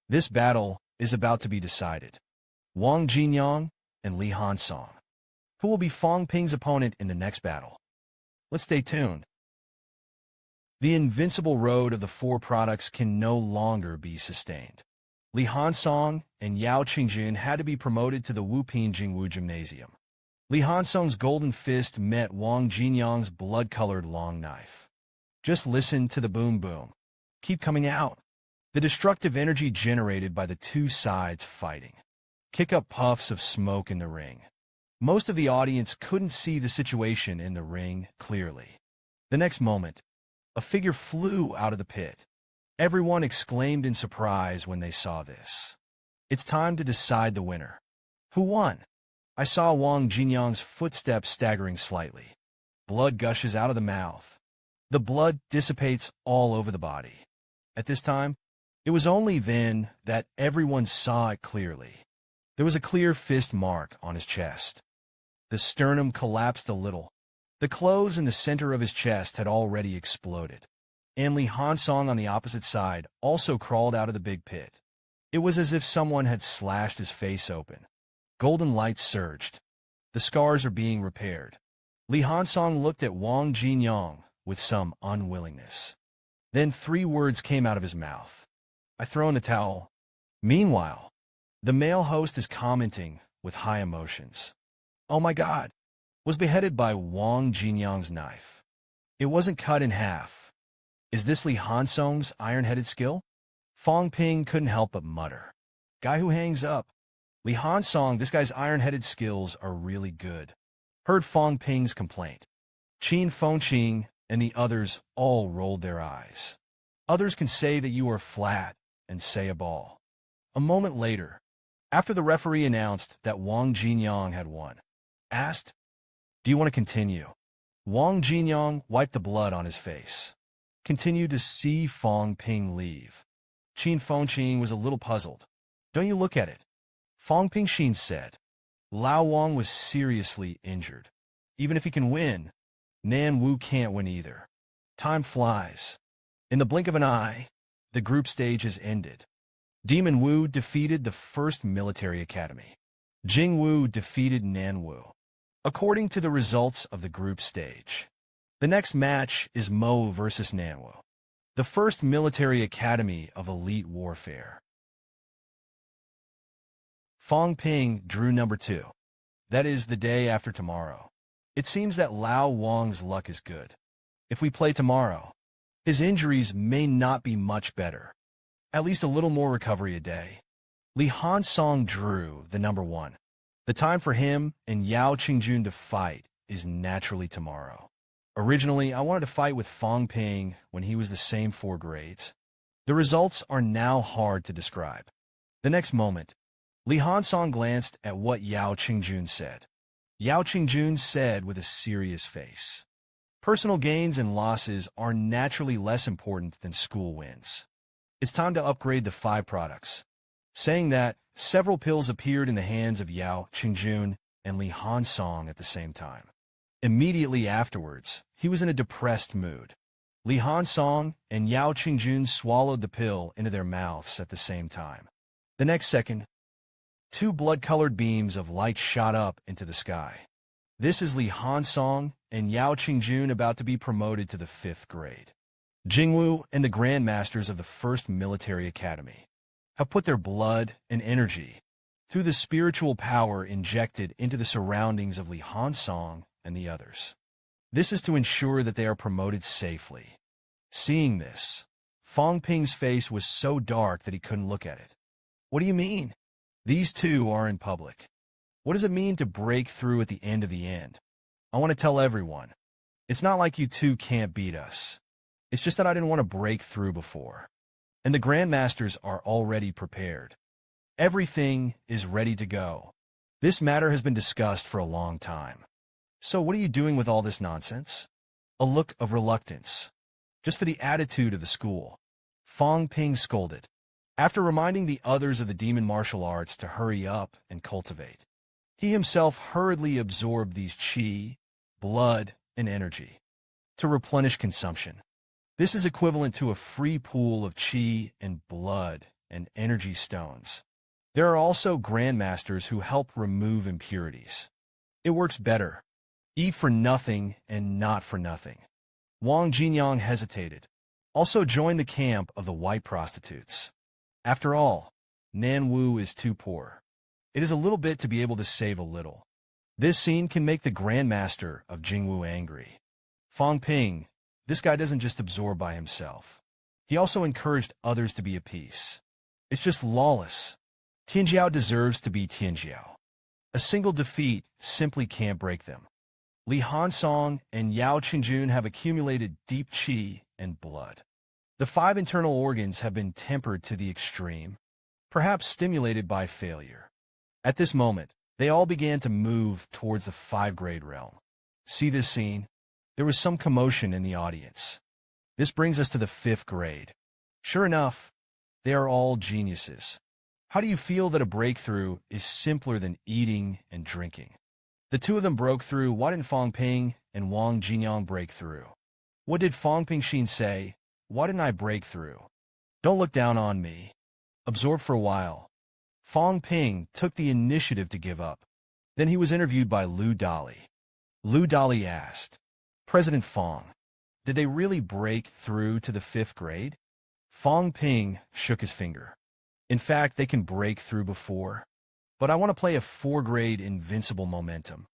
This battle is about to be decided. Wang Jinyang and Li Hansong. Who will be Fang Ping's opponent in the next battle? Let's stay tuned. The invincible road of the four products can no longer be sustained. Li Hansong and Yao Qingjun had to be promoted to the Wuping Jingwu Gymnasium. Li Hansong's golden fist met Wang Jinyang's blood-colored long knife. Just listen to the boom-boom. Keep coming out. The destructive energy generated by the two sides fighting. Kick up puffs of smoke in the ring. Most of the audience couldn't see the situation in the ring clearly. The next moment, a figure flew out of the pit. Everyone exclaimed in surprise when they saw this. It's time to decide the winner. Who won? I saw Wang Jinyang's footsteps staggering slightly. Blood gushes out of the mouth. The blood dissipates all over the body. At this time, it was only then that everyone saw it clearly. There was a clear fist mark on his chest. The sternum collapsed a little. The clothes in the center of his chest had already exploded. And Li Hansong on the opposite side also crawled out of the big pit. It was as if someone had slashed his face open. Golden lights surged. The scars are being repaired. Li Hansong looked at Wang Jinyang with some unwillingness. Then 3 words came out of his mouth. I throw in the towel. Meanwhile, the male host is commenting with high emotions. Oh my God! Was beheaded by Wang Jinyang's knife. It wasn't cut in half. Is this Li Hansong's iron-headed skill? Fang Ping couldn't help but mutter. Guy who hangs up. Li Hansong, this guy's iron-headed skills are really good. Heard Fang Ping's complaint. Qin Fengqing and the others all rolled their eyes. Others can say that you are flat and say a ball. A moment later, after the referee announced that Wang Jinyang had won, asked, do you want to continue? Wang Jinyang wiped the blood on his face. Continued to see Fang Ping leave. Qin Fengqing was a little puzzled. Don't you look at it? Fang Ping said. Lao Wang was seriously injured. Even if he can win, Nan Wu can't win either. Time flies. In the blink of an eye, the group stage has ended. Demon Wu defeated the first military academy. Jing Wu defeated Nan Wu. According to the results of the group stage, the next match is Mo versus Nanwu, the first military academy of elite warfare. Fang Ping drew number 2. That is the day after tomorrow. It seems that Lao Wang's luck is good. If we play tomorrow, his injuries may not be much better. At least a little more recovery a day. Li Hansong drew the number 1. The time for him and Yao Qingjun to fight is naturally tomorrow. Originally, I wanted to fight with Fang Ping when he was the same 4 grades. The results are now hard to describe. The next moment, Li Hansong glanced at what Yao Qingjun said. Yao Qingjun said with a serious face, personal gains and losses are naturally less important than school wins. It's time to upgrade the 5 products. Saying that, several pills appeared in the hands of Yao Qingjun and Li Hansong at the same time. Immediately afterwards, he was in a depressed mood. Li Hansong and Yao Qingjun swallowed the pill into their mouths at the same time. The next second, 2 blood-colored beams of light shot up into the sky. This is Li Hansong and Yao Qingjun about to be promoted to the 5th grade. Jingwu and the Grandmasters of the 1st Military Academy have put their blood and energy through the spiritual power injected into the surroundings of Li Hansong and the others. This is to ensure that they are promoted safely. Seeing this, Fang Ping's face was so dark that he couldn't look at it. What do you mean? These 2 are in public. What does it mean to break through at the end of the end? I want to tell everyone, it's not like you 2 can't beat us. It's just that I didn't want to break through before. And the Grandmasters are already prepared. Everything is ready to go. This matter has been discussed for a long time. So what are you doing with all this nonsense? A look of reluctance. Just for the attitude of the school. Fang Ping scolded. After reminding the others of the demon martial arts to hurry up and cultivate, he himself hurriedly absorbed these qi, blood, and energy. to replenish consumption. This is equivalent to a free pool of chi and blood and energy stones. There are also grandmasters who help remove impurities. It works better. Eat for nothing and not for nothing. Wang Jinyang hesitated. Also join the camp of the white prostitutes. After all, Nanwu is too poor. It is a little bit to be able to save a little. This scene can make the Grandmaster of Jingwu angry. Fang Ping, this guy doesn't just absorb by himself. He also encouraged others to be at peace. It's just lawless. Tianjiao deserves to be Tianjiao. A single defeat simply can't break them. Li Hansong and Yao Qingjun have accumulated deep qi and blood. The 5 internal organs have been tempered to the extreme, perhaps stimulated by failure. At this moment, they all began to move towards the 5-grade realm. See this scene? There was some commotion in the audience. This brings us to the 5th grade. Sure enough, they are all geniuses. How do you feel that a breakthrough is simpler than eating and drinking? The 2 of them broke through. Why didn't Fang Ping and Wang Jinyang break through? What did Fang Pingxin say? Why didn't I break through? Don't look down on me. Absorb for a while. Fang Ping took the initiative to give up. Then he was interviewed by Lu Dali. Lu Dali asked, President Fang, did they really break through to the 5th grade? Fang Ping shook his finger. In fact, they can break through before. But I want to play a 4-grade invincible momentum.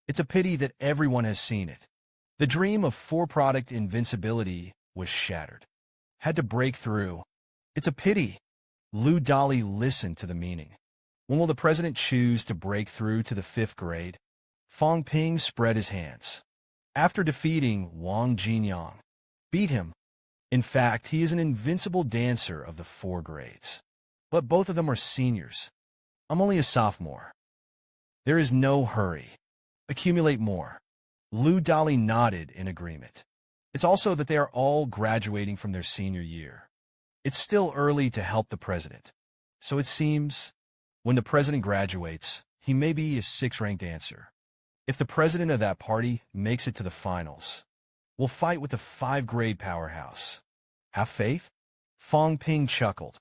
It's a pity that everyone has seen it. The dream of 4-product invincibility was shattered. Had to break through. It's a pity. Lu Dali listened to the meaning. When will the president choose to break through to the 5th grade? Fang Ping spread his hands. After defeating Wang Jinyang, beat him. In fact, he is an invincible dancer of the 4 grades. But both of them are seniors. I'm only a sophomore. There is no hurry. Accumulate more. Lu Dali nodded in agreement. It's also that they are all graduating from their senior year. It's still early to help the president. So it seems, when the president graduates, he may be a 6th-ranked dancer. If the president of that party makes it to the finals, we'll fight with the 5-grade powerhouse. Have faith? Fang Ping chuckled.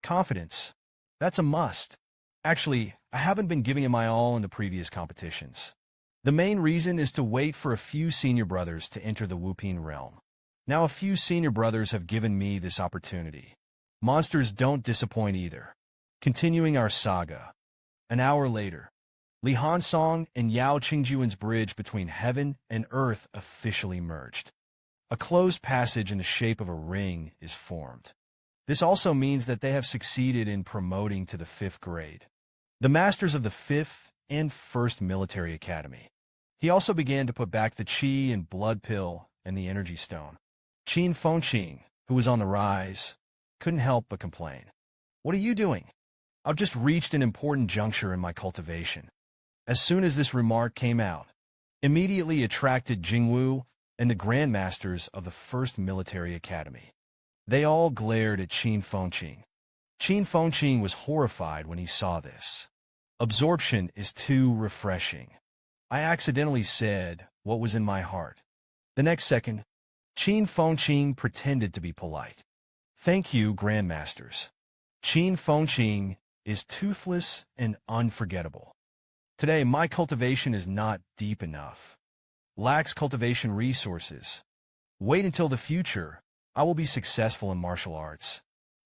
Confidence. That's a must. Actually, I haven't been giving it my all in the previous competitions. The main reason is to wait for a few senior brothers to enter the Wuping realm. Now a few senior brothers have given me this opportunity. Monsters don't disappoint either. Continuing our saga. An hour later, Li Hansong and Yao Qingjuan's bridge between heaven and earth officially merged. A closed passage in the shape of a ring is formed. This also means that they have succeeded in promoting to the 5th grade. The masters of the 5th and 1st Military Academy. He also began to put back the Qi and Blood Pill and the Energy Stone. Qin Fengqing, who was on the rise, couldn't help but complain. What are you doing? I've just reached an important juncture in my cultivation. As soon as this remark came out, immediately attracted Jingwu and the Grandmasters of the 1st Military Academy. They all glared at Qin Fengqing. Qin Fengqing was horrified when he saw this. Absorption is too refreshing. I accidentally said what was in my heart. The next second, Qin Fengqing pretended to be polite. Thank you, Grandmasters. Qin Fengqing is toothless and unforgettable. Today, my cultivation is not deep enough. Lacks cultivation resources. Wait until the future. I will be successful in martial arts.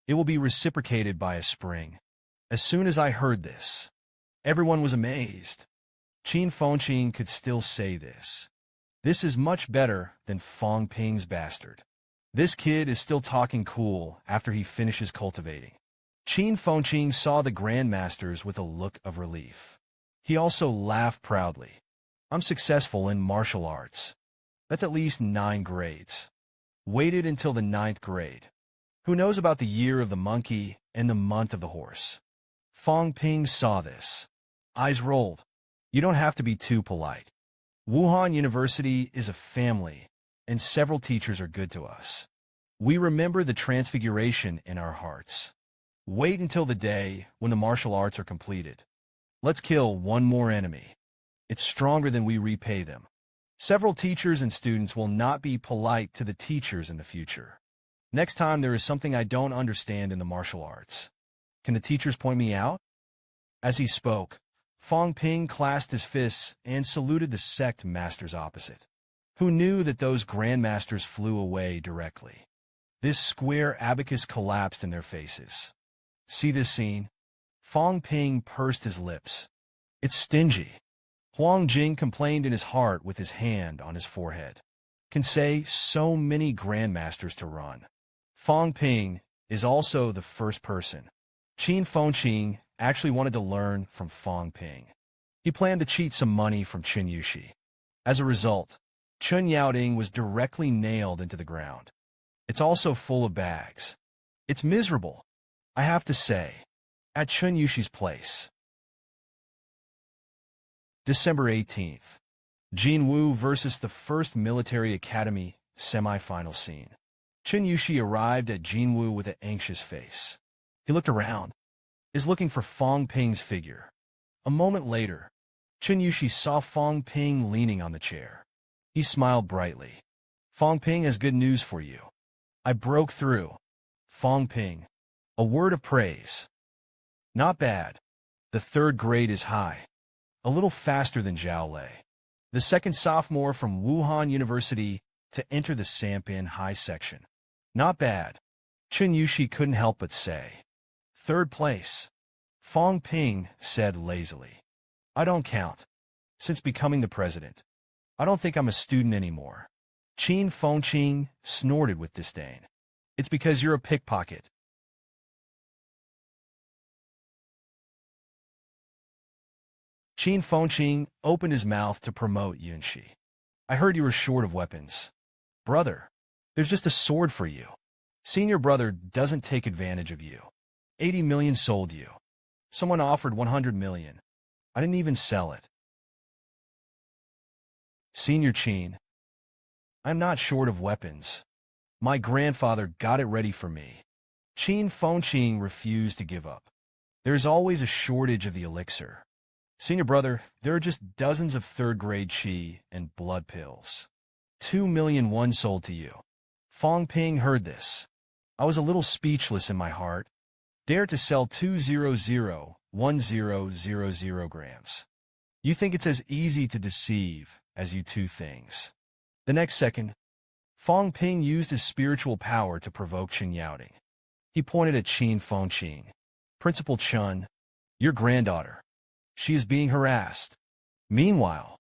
It will be reciprocated by a spring. As soon as I heard this, everyone was amazed. Qin Fengqing could still say this. This is much better than Fang Ping's bastard. This kid is still talking cool after he finishes cultivating. Qin Fengqing saw the Grandmasters with a look of relief. He also laughed proudly. I'm successful in martial arts. That's at least 9 grades. Waited until the 9th grade. Who knows about the year of the monkey and the month of the horse? Fang Ping saw this. Eyes rolled. You don't have to be too polite. Wuhan University is a family, and several teachers are good to us. We remember the transfiguration in our hearts. Wait until the day when the martial arts are completed. Let's kill one more enemy. It's stronger than we repay them. Several teachers and students will not be polite to the teachers in the future. Next time there is something I don't understand in the martial arts, can the teachers point me out? As he spoke, Fang Ping clasped his fists and saluted the sect masters opposite, who knew that those grandmasters flew away directly. This square abacus collapsed in their faces. See this scene? Fang Ping pursed his lips. It's stingy. Huang Jing complained in his heart with his hand on his forehead. Can say so many grandmasters to run. Fang Ping is also the first person. Qin Fengqing actually wanted to learn from Fang Ping. He planned to cheat some money from Chen Yushi. As a result, Chen Yaoding was directly nailed into the ground. It's also full of bags. It's miserable, I have to say. At Chen Yushi's place. December 18th. Jinwu versus the First Military Academy semi-final scene. Chen Yushi arrived at Jinwu with an anxious face. He looked around, is looking for Fang Ping's figure. A moment later, Chen Yushi saw Fang Ping leaning on the chair. He smiled brightly. Fang Ping has good news for you. I broke through. Fang Ping. A word of praise. Not bad. The third grade is high. A little faster than Zhao Lei, the second sophomore from Wuhan University to enter the Sanpin High section. Not bad. Chen Yushi couldn't help but say. Third place. Fang Ping said lazily. I don't count. Since becoming the president, I don't think I'm a student anymore. Qin Fengqing snorted with disdain. It's because you're a pickpocket. Qin Fengqing opened his mouth to promote Yunshi. I heard you were short of weapons. Brother, there's just a sword for you. Senior brother doesn't take advantage of you. 80 million sold you. Someone offered 100 million. I didn't even sell it. Senior Qin, I'm not short of weapons. My grandfather got it ready for me. Qin Fengqing refused to give up. There's always a shortage of the elixir. Senior brother, there are just dozens of third-grade qi and blood pills. 2 million won sold to you. Fang Ping heard this. I was a little speechless in my heart. Dare to sell 200,1000 grams. You think it's as easy to deceive as you two things. The next second, Fang Ping used his spiritual power to provoke Chen Yaoding. He pointed at Qin Fengqing. Principal Chen, your granddaughter. She is being harassed. Meanwhile,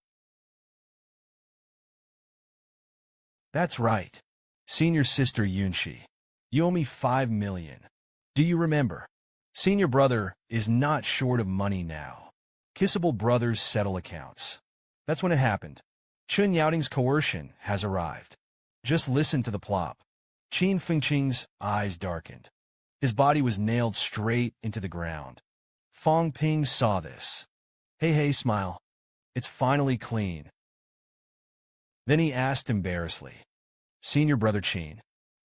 that's right. Senior sister Yunshi, you owe me 5 million. Do you remember? Senior brother is not short of money now. Kissable brothers settle accounts. That's when it happened. Chen Yaoding's coercion has arrived. Just listen to the plop. Qin Fengqing's eyes darkened. His body was nailed straight into the ground. Fang Ping saw this. Hey, smile. It's finally clean. Then he asked embarrassedly. Senior brother Qin,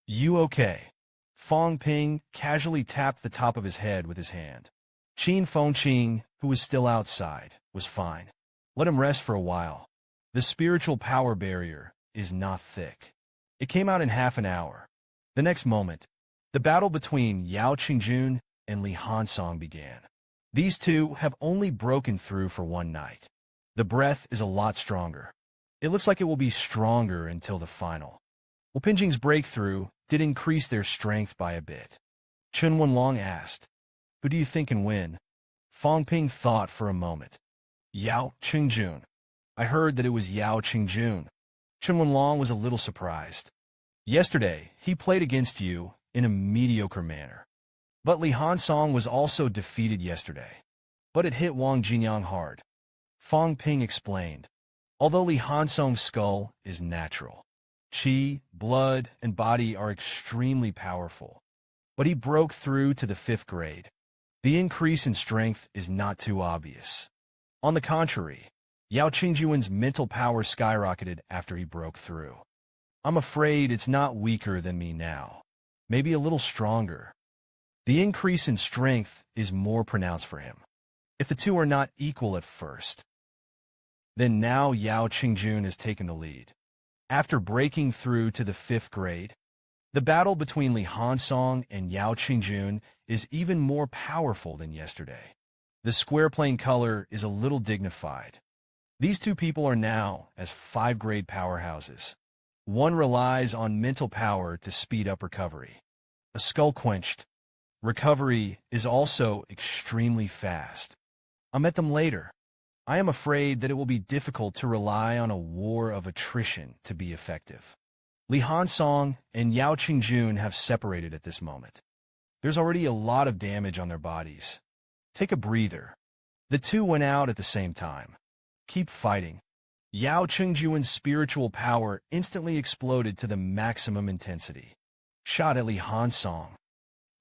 you okay? Fang Ping casually tapped the top of his head with his hand. Qin Fengqing, who was still outside, was fine. Let him rest for a while. The spiritual power barrier is not thick. It came out in half an hour. The next moment, the battle between Yao Qingjun and Li Hansong began. These two have only broken through for one night. The breath is a lot stronger. It looks like it will be stronger until the final. Wu Pinjing's breakthrough did increase their strength by a bit. Chen Wenlong asked, who do you think can win? Fang Ping thought for a moment. Yao Qingjun. I heard that it was Yao Qingjun. Chen Wenlong was a little surprised. Yesterday, he played against you in a mediocre manner. But Li Hansong was also defeated yesterday. But it hit Wang Jinyang hard. Fang Ping explained. Although Li Hansong's skull is natural, qi, blood, and body are extremely powerful. But he broke through to the 5th grade. The increase in strength is not too obvious. On the contrary, Yao Qingjuan's mental power skyrocketed after he broke through. I'm afraid it's not weaker than me now. Maybe a little stronger. The increase in strength is more pronounced for him. If the two are not equal at first. Then now Yao Qingjun has taken the lead. After breaking through to the 5th grade, the battle between Li Hansong and Yao Qingjun is even more powerful than yesterday. The square plane color is a little dignified. These two people are now as 5th-grade powerhouses. One relies on mental power to speed up recovery. A skull-quenched recovery is also extremely fast. I'll meet them later. I am afraid that it will be difficult to rely on a war of attrition to be effective. Li Hansong and Yao Qingjun have separated at this moment. There's already a lot of damage on their bodies. Take a breather. The two went out at the same time. Keep fighting. Yao Qingjun's spiritual power instantly exploded to the maximum intensity. Shot at Li Hansong.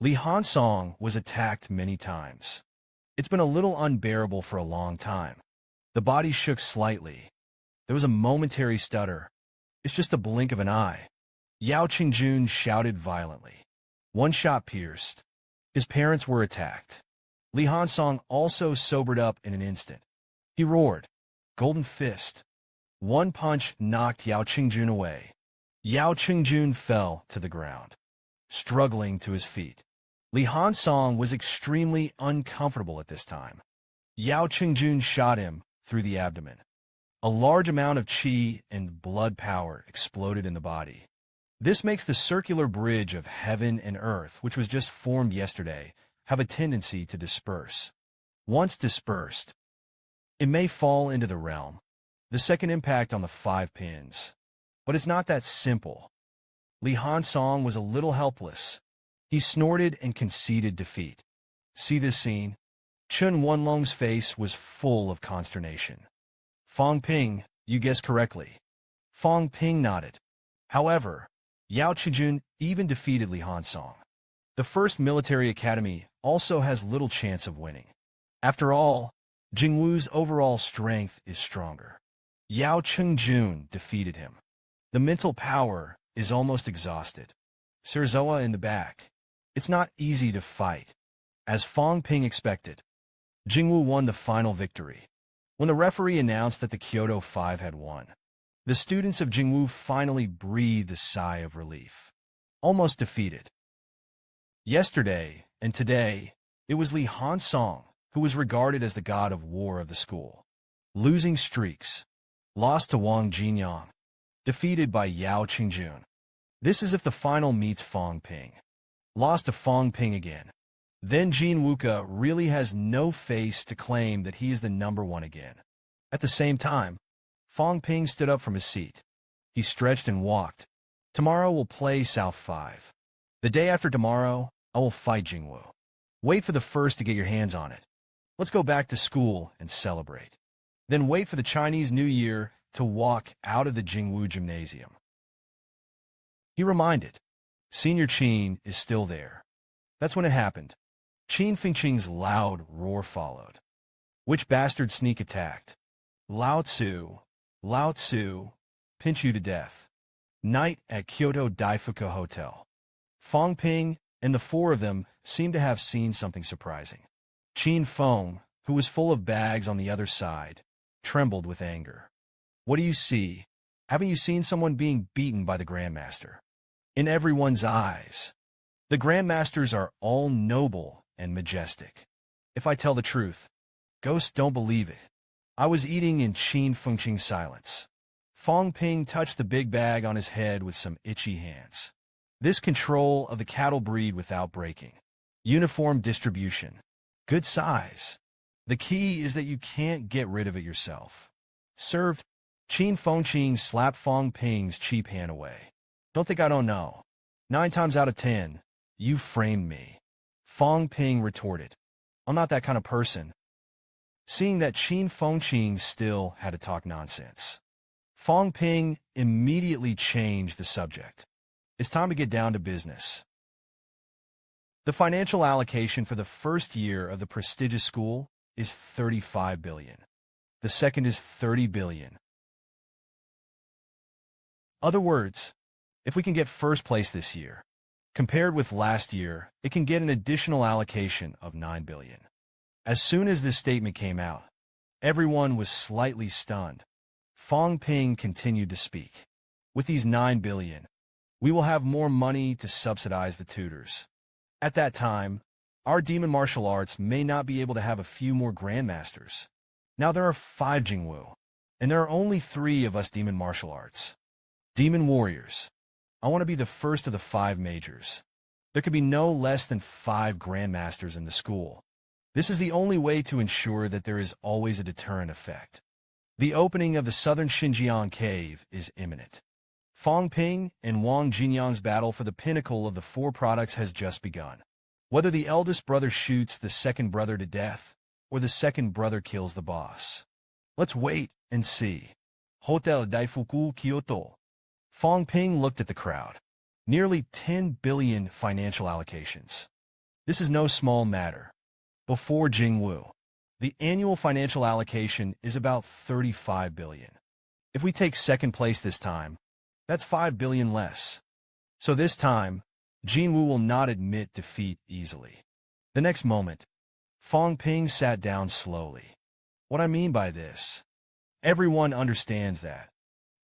Li Hansong was attacked many times. It's been a little unbearable for a long time. The body shook slightly. There was a momentary stutter. It's just a blink of an eye. Yao Qingjun shouted violently. One shot pierced. His parents were attacked. Li Hansong also sobered up in an instant. He roared. Golden fist. One punch knocked Yao Qingjun away. Yao Qingjun fell to the ground, struggling to his feet. Li Hansong was extremely uncomfortable at this time. Yao Qingjun shot him through the abdomen. A large amount of qi and blood power exploded in the body. This makes the circular bridge of heaven and earth, which was just formed yesterday, have a tendency to disperse. Once dispersed, it may fall into the realm. The second impact on the 5 pins. But it's not that simple. Li Hansong was a little helpless. He snorted and conceded defeat. See this scene? Chun Wenlong's face was full of consternation. Fang Ping, you guessed correctly. Fang Ping nodded. However, Yao Qingjun even defeated Li Hansong. The first military academy also has little chance of winning. After all, Jingwu's overall strength is stronger. Yao Qingjun defeated him. The mental power is almost exhausted. Sirzoa in the back. It's not easy to fight. As Fang Ping expected, Jingwu won the final victory. When the referee announced that the Kyoto 5 had won, the students of Jingwu finally breathed a sigh of relief. Almost defeated. Yesterday and today, it was Li Hansong who was regarded as the god of war of the school. Losing streaks. Lost to Wang Jinyang. Defeated by Yao Qingjun. This is if the final meets Fang Ping. Lost to Fang Ping again. Then Jin Wuka really has no face to claim that he is the #1 again. At the same time, Fang Ping stood up from his seat. He stretched and walked. Tomorrow we'll play South 5. The day after tomorrow, I will fight Jingwu. Wait for the first to get your hands on it. Let's go back to school and celebrate. Then wait for the Chinese New Year to walk out of the Jingwu gymnasium. He reminded. Senior Qin is still there. That's when it happened. Qin Fengqing's loud roar followed. Which bastard sneak attacked? Lao Tzu, pinch you to death. Night at Kyoto Daifuku Hotel. Fang Ping and the 4 of them seemed to have seen something surprising. Qin Feng, who was full of bags on the other side, trembled with anger. What do you see? Haven't you seen someone being beaten by the Grandmaster? In everyone's eyes, the Grandmasters are all noble and majestic. If I tell the truth, ghosts don't believe it. I was eating in Qin Fengqing's silence. Fang Ping touched the big bag on his head with some itchy hands. This control of the cattle breed without breaking. Uniform distribution. Good size. The key is that you can't get rid of it yourself. Served. Qin Fengqing slapped Fang Ping's cheap hand away. Don't think I don't know. 9 times out of 10, you framed me. Fang Ping retorted. I'm not that kind of person. Seeing that Qin Fengqing still had to talk nonsense, Fang Ping immediately changed the subject. It's time to get down to business. The financial allocation for the first year of the prestigious school is 35 billion. The second is 30 billion. Other words, if we can get first place this year, compared with last year, it can get an additional allocation of 9 billion. As soon as this statement came out, Everyone was slightly stunned. Fang Ping continued to speak. With these 9 billion, we will have more money to subsidize the tutors. At that time, our demon martial arts may not be able to have a few more grandmasters. Now there are 5 Jingwu, and there are only 3 of us demon martial arts. Demon warriors. I want to be the first of the 5 majors. There could be no less than 5 grandmasters in the school. This is the only way to ensure that there is always a deterrent effect. The opening of the southern Xinjiang cave is imminent. Fang Ping and Wang Jinyang's battle for the pinnacle of the 4 products has just begun. Whether the eldest brother shoots the second brother to death, or the second brother kills the boss. Let's wait and see. Hotel Daifuku, Kyoto. Fang Ping looked at the crowd. Nearly 10 billion financial allocations. This is no small matter. Before Jingwu, the annual financial allocation is about 35 billion. If we take second place this time, that's 5 billion less. So this time, Jinwu will not admit defeat easily. The next moment, Fang Ping sat down slowly. What I mean by this, everyone understands that.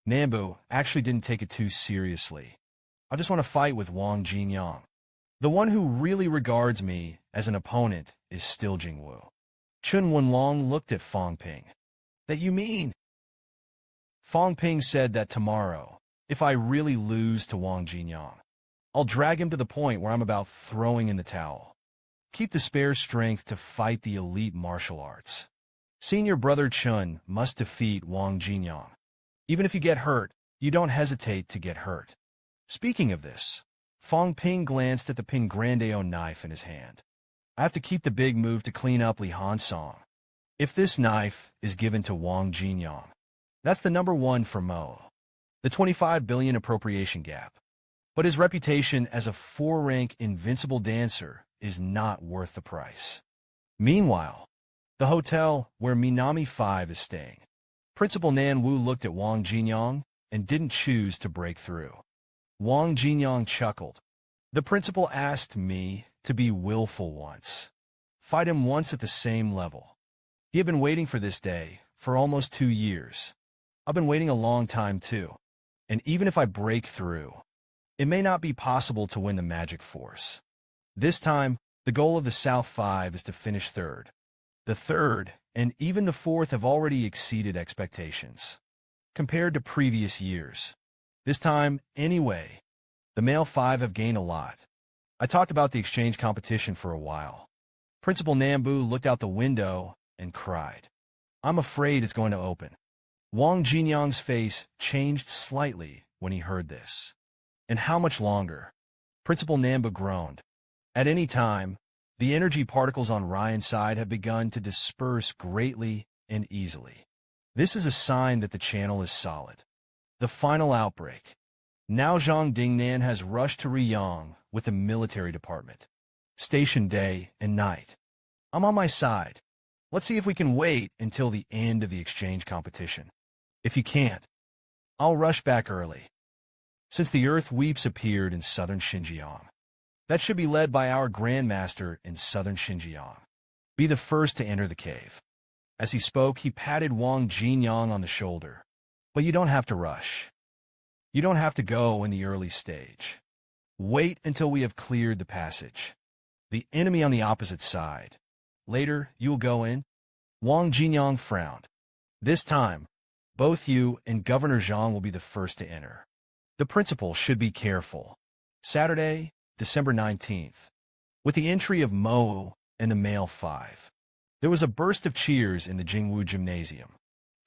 Nambu actually didn't take it too seriously. I just want to fight with Wang Jinyang. The one who really regards me as an opponent is still Jingwu. Chun Wenlong looked at Fang Ping. That you mean? Fang Ping said that tomorrow, if I really lose to Wang Jinyang, I'll drag him to the point where I'm about throwing in the towel. Keep the spare strength to fight the elite martial arts. Senior brother Chun must defeat Wang Jinyang. Even if you get hurt, you don't hesitate to get hurt. Speaking of this, Fang Ping glanced at the Ping Grandeo knife in his hand. I have to keep the big move to clean up Li Hansong. If this knife is given to Wang Jinyang, that's the number 1 for Mo. The 25 billion appropriation gap. But his reputation as a 4-rank invincible dancer is not worth the price. Meanwhile, the hotel where Minami 5 is staying. Principal Nan Wu looked at Wang Jinyang and didn't choose to break through. Wang Jinyang chuckled. The principal asked me to be willful once. Fight him once at the same level. He had been waiting for this day for almost 2 years. I've been waiting a long time too. And even if I break through, it may not be possible to win the Magic Force. This time, the goal of the South 5 is to finish 3rd. The 3rd and even the 4th have already exceeded expectations. Compared to previous years. This time, anyway, the male 5 have gained a lot. I talked about the exchange competition for a while. Principal Nambu looked out the window and cried. I'm afraid it's going to open. Wang Jinyang's face changed slightly when he heard this. And how much longer? Principal Nambu groaned. At any time, the energy particles on Ryan's side have begun to disperse greatly and easily. This is a sign that the channel is solid. The final outbreak. Now Zhang Dingnan has rushed to Riyang with the military department. Station day and night. I'm on my side. Let's see if we can wait until the end of the exchange competition. If you can't, I'll rush back early. Since the Earth Weeps appeared in southern Xinjiang, that should be led by our Grandmaster in southern Xinjiang. Be the first to enter the cave. As he spoke, he patted Wang Jinyang on the shoulder. But you don't have to rush. You don't have to go in the early stage. Wait until we have cleared the passage. The enemy on the opposite side. Later, you'll go in. Wang Jinyang frowned. This time, both you and Governor Zhang will be the first to enter. The principal should be careful. Saturday, December 19th. With the entry of Mo and the male 5, there was a burst of cheers in the Jingwu Gymnasium.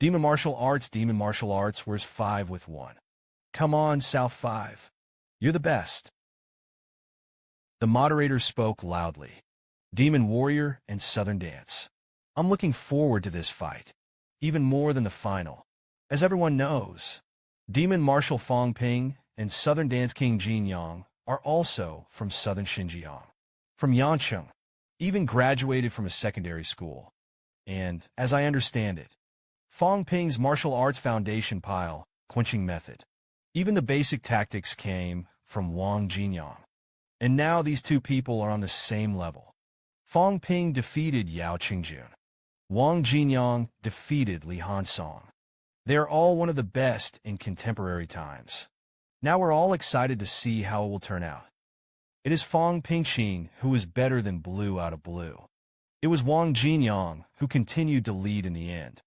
Demon martial arts, where's 5 with 1? Come on, South 5. You're the best. The moderator spoke loudly. Demon warrior and southern dance. I'm looking forward to this fight, even more than the final. As everyone knows, demon martial Fang Ping and southern dance king Jinyang are also from southern Xinjiang. From Yancheng, even graduated from a secondary school. And, as I understand it, Fang Ping's martial arts foundation pile, quenching method. Even the basic tactics came from Wang Jinyang. And now these two people are on the same level. Fang Ping defeated Yao Qingjun. Wang Jinyang defeated Li Hansong. They are all one of the best in contemporary times. Now we're all excited to see how it will turn out. It is Fang Ping who is better than blue out of blue. It was Wang Jinyang who continued to lead in the end.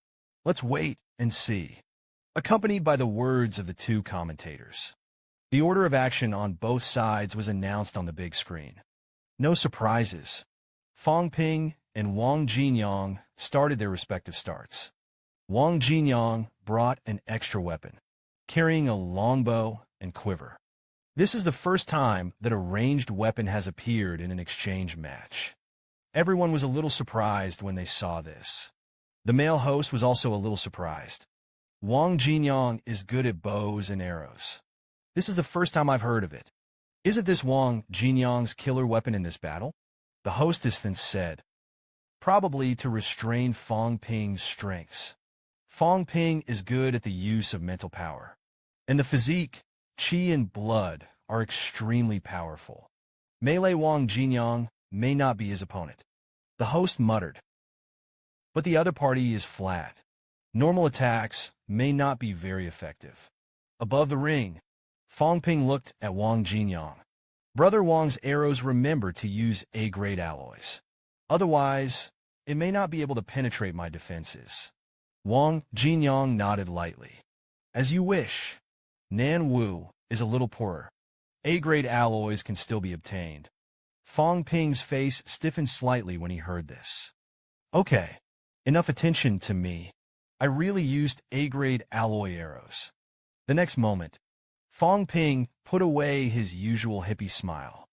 Let's wait and see. Accompanied by the words of the two commentators. The order of action on both sides was announced on the big screen. No surprises. Fang Ping and Wang Jinyang started their respective starts. Wang Jinyang brought an extra weapon, carrying a longbow and quiver. This is the first time that a ranged weapon has appeared in an exchange match. Everyone was a little surprised when they saw this. The male host was also a little surprised. Wang Jinyang is good at bows and arrows. This is the first time I've heard of it. Isn't this Wang Jinyang's killer weapon in this battle? The hostess then said, probably to restrain Fang Ping's strengths. Fang Ping is good at the use of mental power. And the physique, qi and blood are extremely powerful. Melee Wang Jinyang may not be his opponent. The host muttered. But the other party is flat. Normal attacks may not be very effective. Above the ring, Fang Ping looked at Wang Jinyang. Brother Wang's arrows remember to use A-grade alloys. Otherwise, it may not be able to penetrate my defenses. Wang Jinyang nodded lightly. As you wish. Nan Wu is a little poorer. A-grade alloys can still be obtained. Fang Ping's face stiffened slightly when he heard this. Okay, enough attention to me. I really used A-grade alloy arrows. The next moment, Fang Ping put away his usual hippie smile.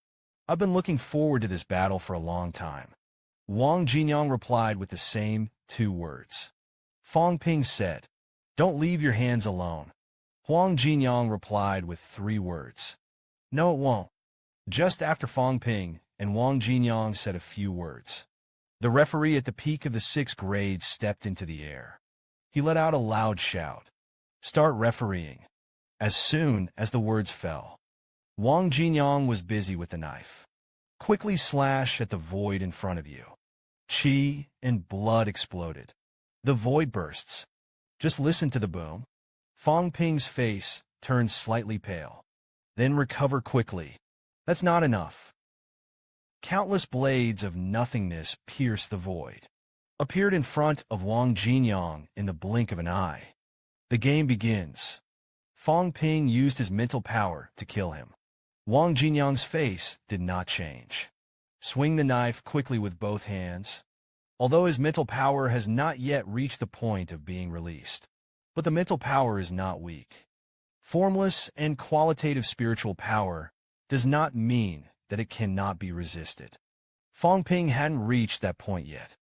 I've been looking forward to this battle for a long time. Wang Jinyang replied with the same two words. Fang Ping said, don't leave your hands alone. Wang Jinyang replied with 3 words. No, it won't. Just after Fang Ping and Wang Jinyang said a few words, the referee at the peak of the 6th grade stepped into the air. He let out a loud shout. Start refereeing. As soon as the words fell, Wang Jinyang was busy with the knife. Quickly slash at the void in front of you. Qi and blood exploded. The void bursts. Just listen to the boom. Fang Ping's face turned slightly pale. Then recover quickly. That's not enough. Countless blades of nothingness pierced the void. Appeared in front of Wang Jinyang in the blink of an eye. The game begins. Fang Ping used his mental power to kill him. Wang Jinyang's face did not change. Swing the knife quickly with both hands. Although his mental power has not yet reached the point of being released. But the mental power is not weak. Formless and qualitative spiritual power does not mean that it cannot be resisted. Fang Ping hadn't reached that point yet.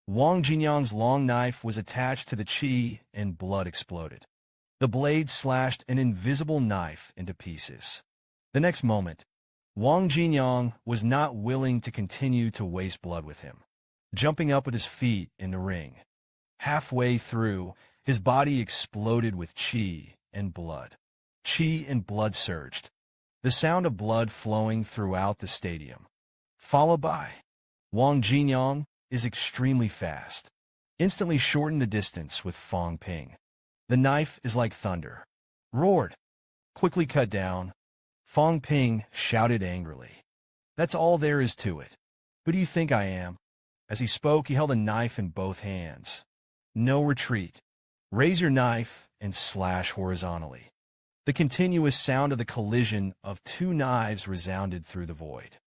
Wang Jinyang's long knife was attached to the qi and blood exploded. The blade slashed an invisible knife into pieces. The next moment, Wang Jinyang was not willing to continue to waste blood with him. Jumping up with his feet in the ring. Halfway through, his body exploded with qi and blood. Qi and blood surged. The sound of blood flowing throughout the stadium. Followed by Wang Jinyang is extremely fast. Instantly shortened the distance with Fang Ping. The knife is like thunder. Roared. Quickly cut down. Fang Ping shouted angrily. That's all there is to it. Who do you think I am? As he spoke, he held a knife in both hands. No retreat. Raise your knife and slash horizontally. The continuous sound of the collision of 2 knives resounded through the void.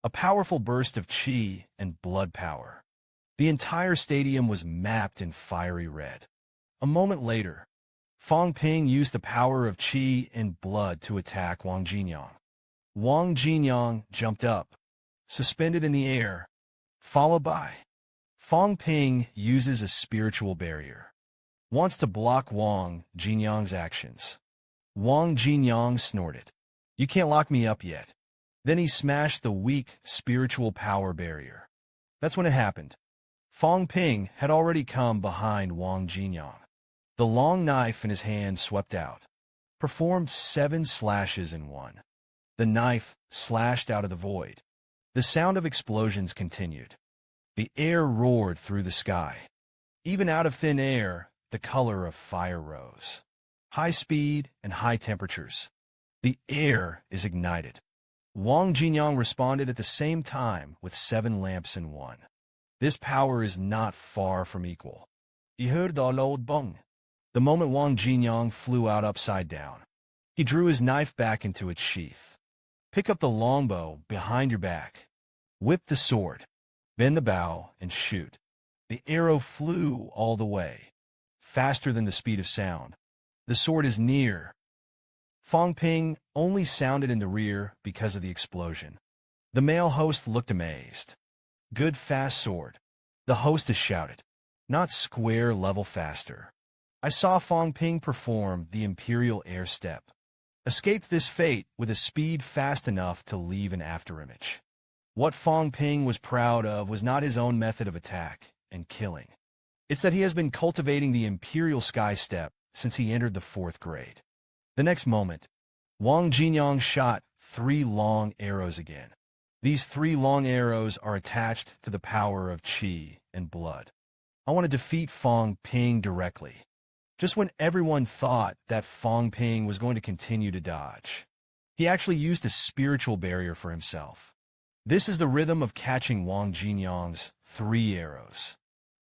A powerful burst of qi and blood power. The entire stadium was mapped in fiery red. A moment later, Fang Ping used the power of qi and blood to attack Wang Jinyang. Wang Jinyang jumped up, suspended in the air, followed by Fang Ping uses a spiritual barrier. Wants to block Wang Jinyang's actions. Wang Jinyang snorted. You can't lock me up yet. Then he smashed the weak spiritual power barrier. That's when it happened. Fang Ping had already come behind Wang Jinyang. The long knife in his hand swept out. Performed 7 slashes in one. The knife slashed out of the void. The sound of explosions continued. The air roared through the sky. Even out of thin air, the color of fire rose. High speed and high temperatures. The air is ignited. Wang Jinyang responded at the same time with 7 lamps in one. This power is not far from equal. He heard the loud bung. The moment Wang Jinyang flew out upside down, he drew his knife back into its sheath. Pick up the longbow behind your back. Whip the sword. Bend the bow and shoot. The arrow flew all the way, faster than the speed of sound. The sword is near. Fang Ping only sounded in the rear because of the explosion. The male host looked amazed. Good fast sword. The hostess shouted. Not square level faster. I saw Fang Ping perform the imperial air step. Escaped this fate with a speed fast enough to leave an afterimage. What Fang Ping was proud of was not his own method of attack and killing. It's that he has been cultivating the imperial sky step since he entered the 4th grade. The next moment, Wang Jinyang shot 3 long arrows again. These 3 long arrows are attached to the power of qi and blood. I want to defeat Fang Ping directly. Just when everyone thought that Fang Ping was going to continue to dodge, he actually used a spiritual barrier for himself. This is the rhythm of catching Wang Jinyang's 3 arrows.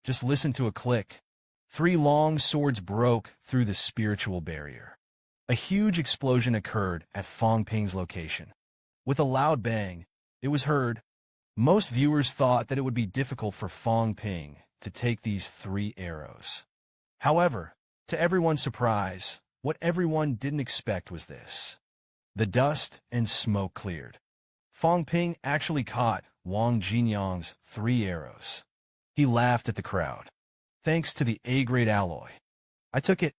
Just listen to a click. 3 long swords broke through the spiritual barrier. A huge explosion occurred at Fang Ping's location. With a loud bang, it was heard. Most viewers thought that it would be difficult for Fang Ping to take these 3 arrows. However, to everyone's surprise, what everyone didn't expect was this. The dust and smoke cleared. Fang Ping actually caught Wang Jinyang's 3 arrows. He laughed at the crowd. Thanks to the A-grade alloy. I took it.